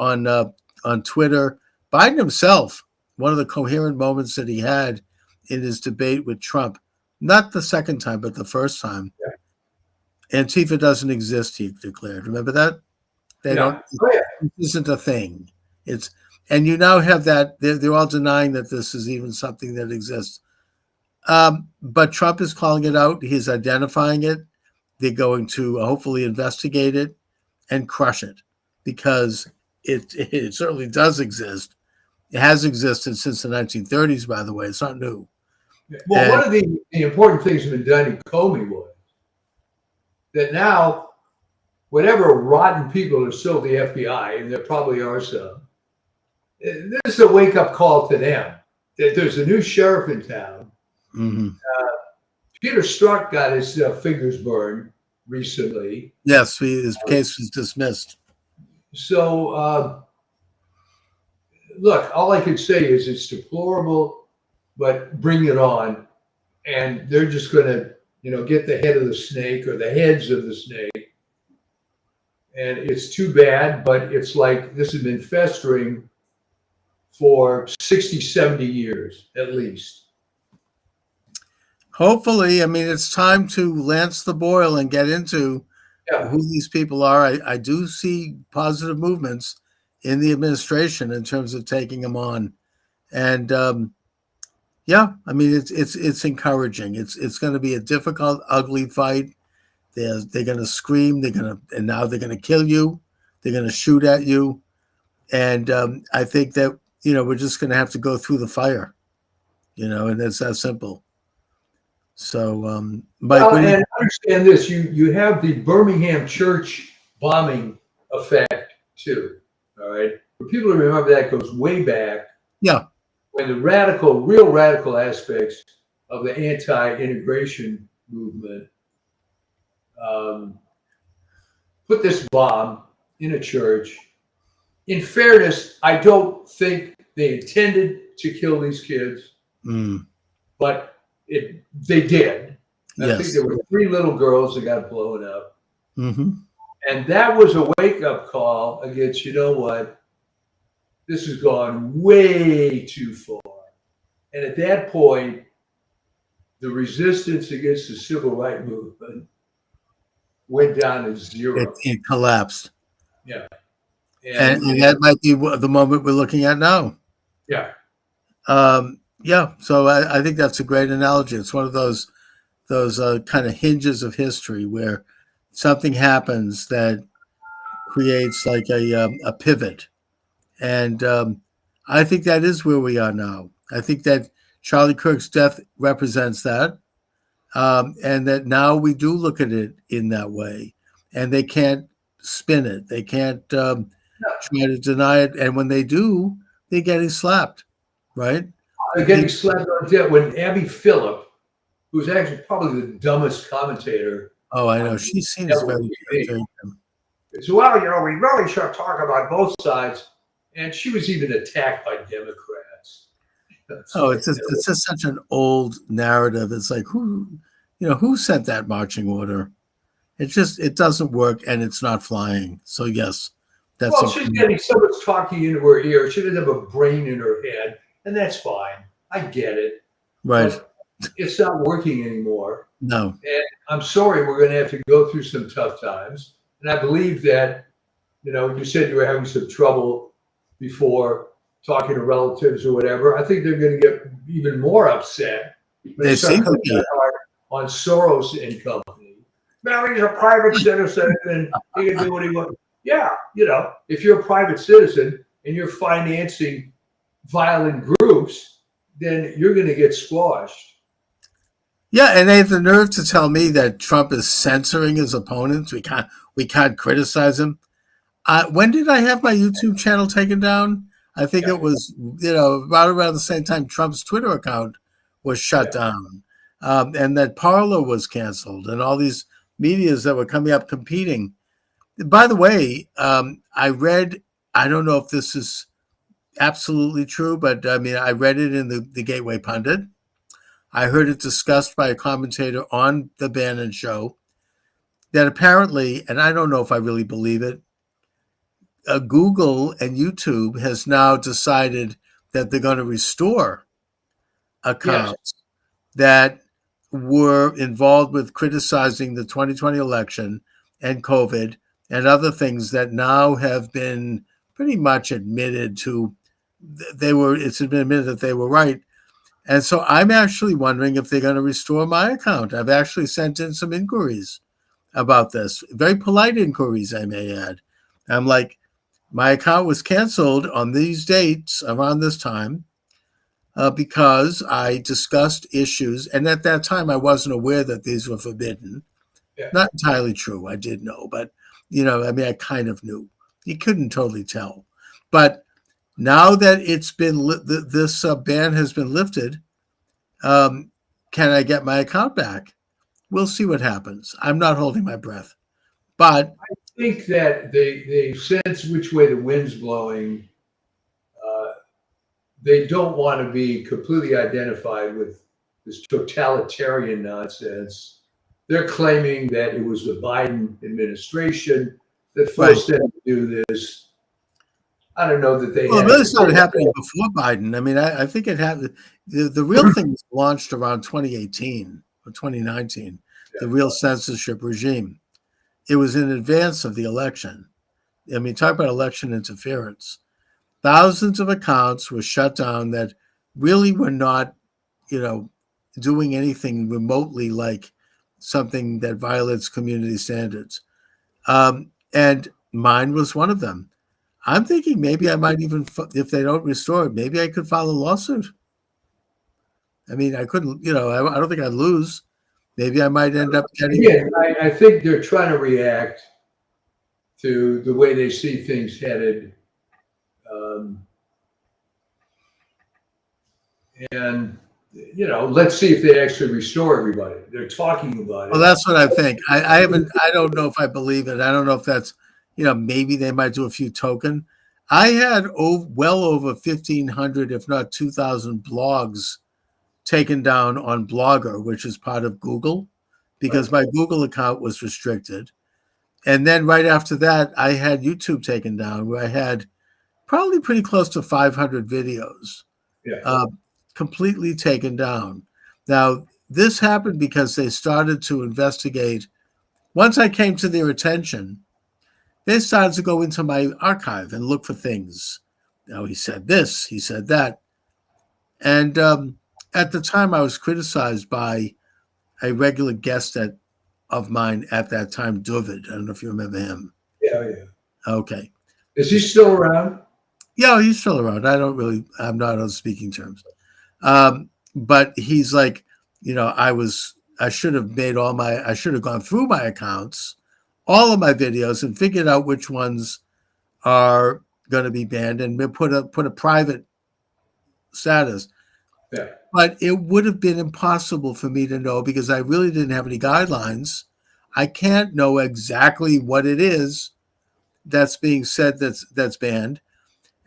on Twitter. Biden himself, one of the coherent moments that he had in his debate with Trump, not the second time, but the first time. Yeah. Antifa doesn't exist, he declared. Remember that? They don't. Oh, yeah. It isn't a thing. And you now have that. They're all denying that this is even something that exists. But Trump is calling it out. He's identifying it. They're going to hopefully investigate it and crush it because it certainly does exist. It has existed since the 1930s, by the way. It's not new. Well, one of the important things in indicting Comey was that now, whatever rotten people are still the FBI, and there probably are some, this is a wake-up call to them that there's a new sheriff in town. Mm-hmm. Peter Strzok got his fingers burned recently. Yes, his case was dismissed. So, look, all I can say is it's deplorable, but bring it on. And they're just going to, get the head of the snake or the heads of the snake. And it's too bad, but it's like this has been festering for 60, 70 years at least. Hopefully, I mean, it's time to lance the boil and get into who these people are. I do see positive movements in the administration in terms of taking them on. And I mean, it's encouraging. It's going to be a difficult, ugly fight. They're going to scream. And now they're going to kill you. They're going to shoot at you. And I think that, we're just going to have to go through the fire, and it's that simple. So, Mike, and understand this: you have the Birmingham church bombing effect too. All right, for people to remember, that goes way back. Yeah, when the real radical aspects of the anti-integration movement put this bomb in a church. In fairness, I don't think they intended to kill these kids, but they did. I think there were 3 little girls that got blown up. Mm-hmm. And that was a wake-up call against, what? This has gone way too far. And at that point, the resistance against the civil rights movement went down to zero. It collapsed. Yeah. And that might be the moment we're looking at now. Yeah. So I think that's a great analogy. It's one of those kind of hinges of history where something happens that creates like a pivot. And I think that is where we are now. I think that Charlie Kirk's death represents that. And that now we do look at it in that way. And they can't spin it, they can't try to deny it. And when they do, they're getting slapped, right? They're getting slapped on debt when Abby Phillip, who's actually probably the dumbest commentator Oh, I know. on She seems network very, TV, very is, well, we really should talk about both sides. And she was even attacked by Democrats. Oh, it's just such an old narrative. It's like who sent that marching order? It doesn't work, and it's not flying. So yes, that's well, she's getting someone's talking into her ear. She doesn't have a brain in her head, and that's fine. I get it, right. but it's not working anymore. No, And I'm sorry, we're going to have to go through some tough times. And I believe that, you said you were having some trouble before talking to relatives or whatever. I think they're going to get even more upset when they they start seem to coming be. down hard on Soros and company. Well, he's a private citizen and he can do what he wants. Yeah, if you're a private citizen and you're financing violent groups, then you're going to get squashed. Yeah, and they have the nerve to tell me that Trump is censoring his opponents. We can't criticize him. When did I have my YouTube channel taken down? I think it was right around the same time Trump's Twitter account was shut down, and that Parler was canceled, and all these medias that were coming up competing. By the way, I read. I don't know if this is absolutely true, but I mean, I read it in the Gateway Pundit. I heard it discussed by a commentator on the Bannon show that apparently, and I don't know if I really believe it, Google and YouTube has now decided that they're going to restore accounts that were involved with criticizing the 2020 election and COVID and other things that now have been pretty much admitted to. It's been admitted that they were right. And so I'm actually wondering if they're going to restore my account. I've actually sent in some inquiries about this, very polite inquiries, I may add. I'm like, my account was canceled on these dates around this time because I discussed issues. And at that time, I wasn't aware that these were forbidden. Yeah. Not entirely true. I did know, but, I kind of knew. You couldn't totally tell. But now that it's been this ban has been lifted, can I get my account back? We'll see what happens. I'm not holding my breath, but I think that they sense which way the wind's blowing. They don't want to be completely identified with this totalitarian nonsense. They're claiming that it was the Biden administration that forced them to do this. I don't know that they. Well, it really started happening before Biden. I mean, I think it happened. The real thing was launched around 2018 or 2019. The real censorship regime. It was in advance of the election. I mean, talk about election interference. Thousands of accounts were shut down that really were not, doing anything remotely like something that violates community standards. And mine was one of them. I'm thinking maybe I might even, if they don't restore it, maybe I could file a lawsuit. I mean, I couldn't, I don't think I'd lose. Maybe I might end up getting. Again, I think they're trying to react to the way they see things headed. And let's see if they actually restore everybody. They're talking about it. Well, that's what I think. I don't know if I believe it. I don't know if that's, maybe they might do a few token. I had well over 1,500, if not 2,000 blogs taken down on Blogger, which is part of Google, because my Google account was restricted. And then right after that, I had YouTube taken down, where I had probably pretty close to 500 videos completely taken down. Now, this happened because they started to investigate. Once I came to their attention, they started to go into my archive and look for things. Now, he said this, he said that. And at the time, I was criticized by a regular guest of mine at that time, David. I don't know if you remember him. Yeah. Okay. Is he still around? Yeah, he's still around. I'm not on speaking terms. But he's like, I should have I should have gone through my accounts, all of my videos, and figured out which ones are going to be banned and put a private status. Yeah. But it would have been impossible for me to know because I really didn't have any guidelines. I can't know exactly what it is that's being said that's banned.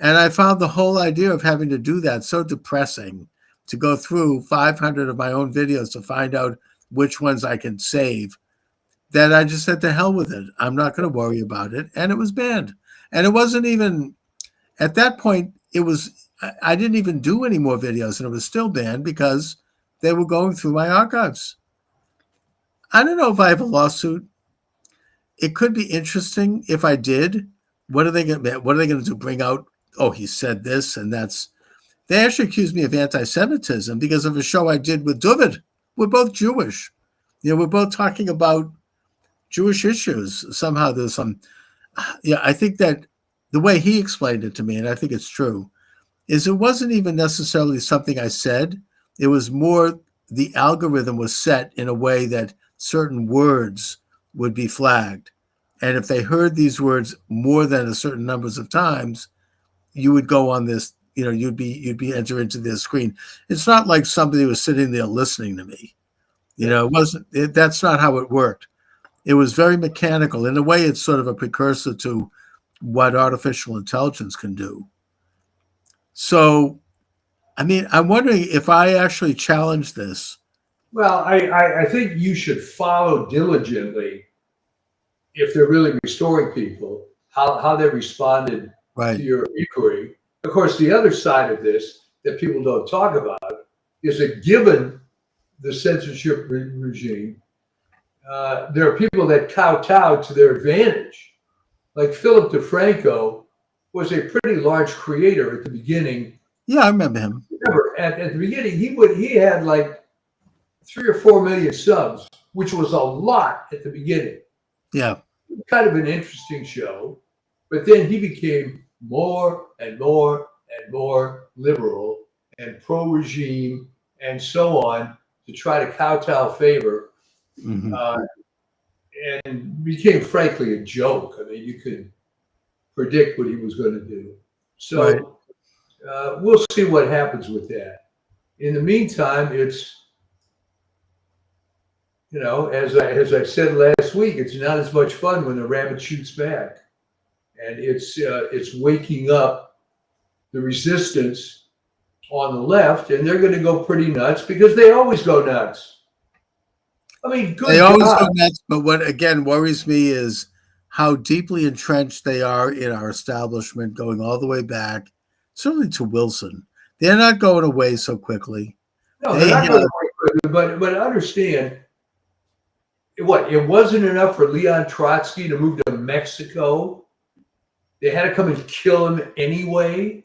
And I found the whole idea of having to do that so depressing, to go through 500 of my own videos to find out which ones I can save, that I just said to hell with it. I'm not going to worry about it. And it was banned. And it wasn't even, at that point, I didn't even do any more videos and it was still banned because they were going through my archives. I don't know if I have a lawsuit. It could be interesting if I did. What are they going to do? Bring out, oh, he said this and that's. They actually accused me of anti-Semitism because of a show I did with David. We're both Jewish. We're both talking about Jewish issues. Somehow there's some, I think that the way he explained it to me, and I think it's true, is it wasn't even necessarily something I said. It was more the algorithm was set in a way that certain words would be flagged. And if they heard these words more than a certain numbers of times, you would go on this, you'd be enter into this screen. It's not like somebody was sitting there listening to me. It wasn't, that's not how it worked. It was very mechanical. In a way, it's sort of a precursor to what artificial intelligence can do. So, I mean, I'm wondering if I actually challenge this. Well, I think you should follow diligently if they're really restoring people, how they responded Right. to your inquiry. Of course, the other side of this that people don't talk about is that given the censorship regime, there are people that kowtow to their advantage. Like Philip DeFranco was a pretty large creator at the beginning. Yeah, I remember him. Remember, at the beginning, he had like 3 or 4 million subs, which was a lot at the beginning. Yeah. Kind of an interesting show, but then he became more and more and more liberal and pro-regime and so on to try to kowtow favor, and became frankly a joke. I mean, you could predict what he was going to do. So we'll see what happens with that. In the meantime, it's, as I said last week, it's not as much fun when the rabbit shoots back, and it's waking up the resistance on the left, and they're going to go pretty nuts because they always go nuts. I mean, they always go nuts. But what again worries me is how deeply entrenched they are in our establishment, going all the way back, certainly to Wilson. They're not going away so quickly. No, they're not going away quickly. But understand. It wasn't enough for Leon Trotsky to move to Mexico. They had to come and kill him anyway.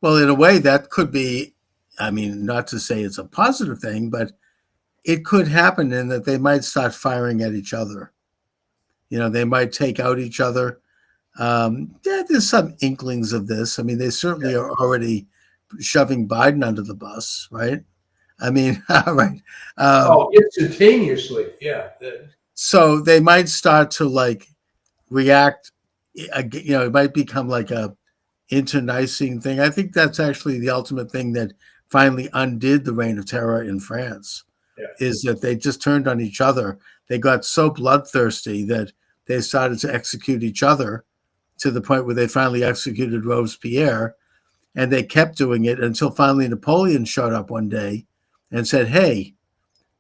Well, in a way, that could be, I mean, not to say it's a positive thing, but it could happen in that they might start firing at each other. They might take out each other. There's some inklings of this. I mean, they certainly are already shoving Biden under the bus, right? I mean, right. Instantaneously, yeah. So they might start to react. It might become like a internecine thing. I think that's actually the ultimate thing that finally undid the reign of terror in France, is that they just turned on each other. They got so bloodthirsty that they started to execute each other to the point where they finally executed Robespierre, and they kept doing it until finally Napoleon showed up one day and said, hey,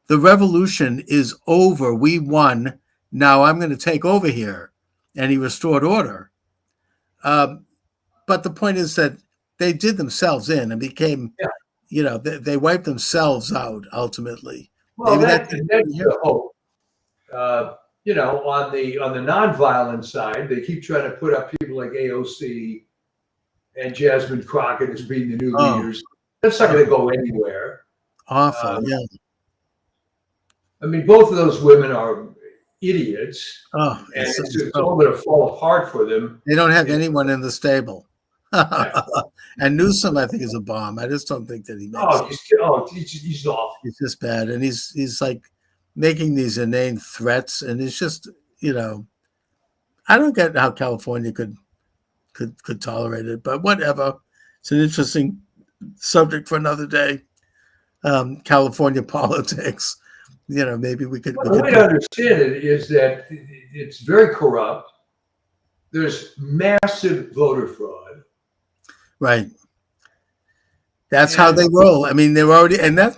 the revolution is over. We won. Now I'm going to take over here. And he restored order. But the point is that they did themselves in and became, they wiped themselves out ultimately. Well, that's the hope. On the nonviolent side, they keep trying to put up people like AOC and Jasmine Crockett as being the new leaders. That's not going to go anywhere. Awful, yeah. I mean, both of those women are idiots, Oh, and it's it's so all going to fall apart for them. they don't have And, anyone in the stable. yeah. And Newsom, I think, is a bomb. I just don't think that he makes Oh, it. he's awful. It's just bad, and he's like making these inane threats, and it's just I don't get how California could tolerate it, but whatever. It's an interesting subject for another day. California politics. Maybe we could Well, we the could way to understand it is that it's very corrupt. There's massive voter fraud, right. That's how and they roll. I mean, they're already, and that.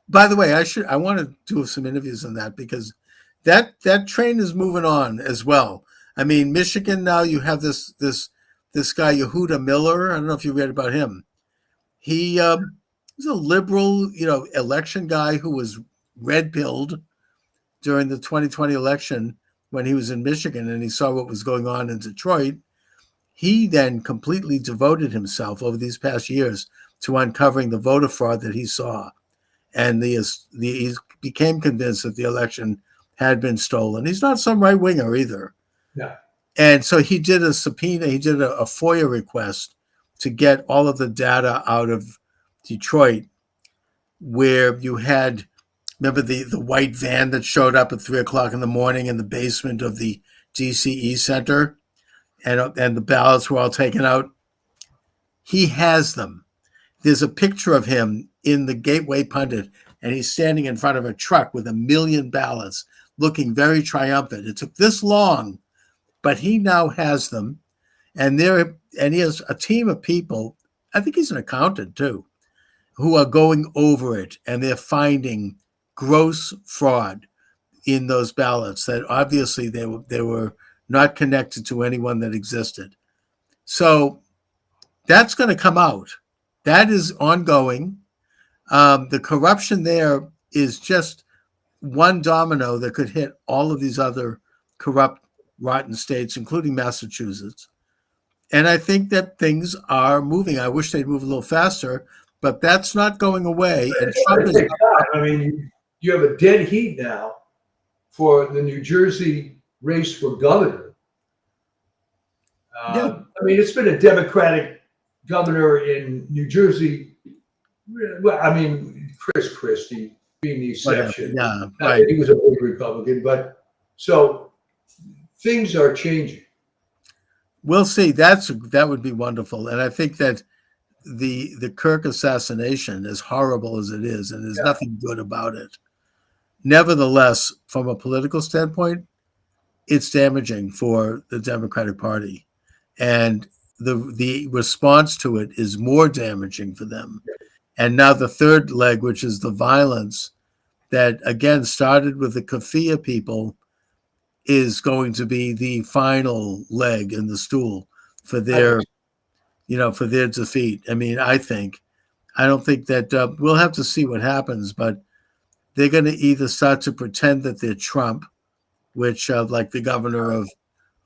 By the way, I want to do some interviews on that because that train is moving on as well. I mean, Michigan now you have this guy Yehuda Miller. I don't know if you read about him. He was a liberal, election guy who was red pilled during the 2020 election when he was in Michigan and he saw what was going on in Detroit. He then completely devoted himself over these past years to uncovering the voter fraud that he saw. And he became convinced that the election had been stolen. He's not some right winger either. no, And so he did a subpoena, he did a FOIA request to get all of the data out of Detroit, where you had, remember the white van that showed up at 3 o'clock in the morning in the basement of the DCE Center, and the ballots were all taken out. He has them. There's a picture of him in the Gateway Pundit, and he's standing in front of a truck with 1,000,000 ballots, looking very triumphant. It took this long, but he now has them, and he has a team of people. I think he's an accountant too, who are going over it, and they're finding gross fraud in those ballots that obviously they were not connected to anyone that existed. So that's going to come out. That is ongoing. The corruption there is just one domino that could hit all of these other corrupt, rotten states, including Massachusetts. And I think that things are moving. I wish they'd move a little faster, but that's not going away. And Trump is. I mean, you have a dead heat now for the New Jersey race for governor. Yeah. I mean, it's been a Democratic governor in New Jersey. Well, I mean, Chris Christie being the exception. Yeah, right. He was a big Republican, but so things are changing. We'll see. That would be wonderful. And I think that the Kirk assassination, as horrible as it is, and there's nothing good about it, nevertheless, from a political standpoint, it's damaging for the Democratic Party. And the response to it is more damaging for them. And now the third leg, which is the violence that, again, started with the Kafia people, is going to be the final leg in the stool for their defeat. I mean, I don't think that we'll have to see what happens, but they're going to either start to pretend that they're Trump, which like the governor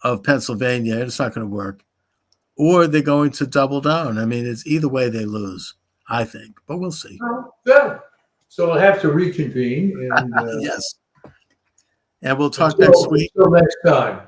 of Pennsylvania, it's not going to work, or they're going to double down. I mean, it's either way they lose, I think, but we'll see. Good. So we'll have to reconvene. And yes. And we'll talk next week. Until next time.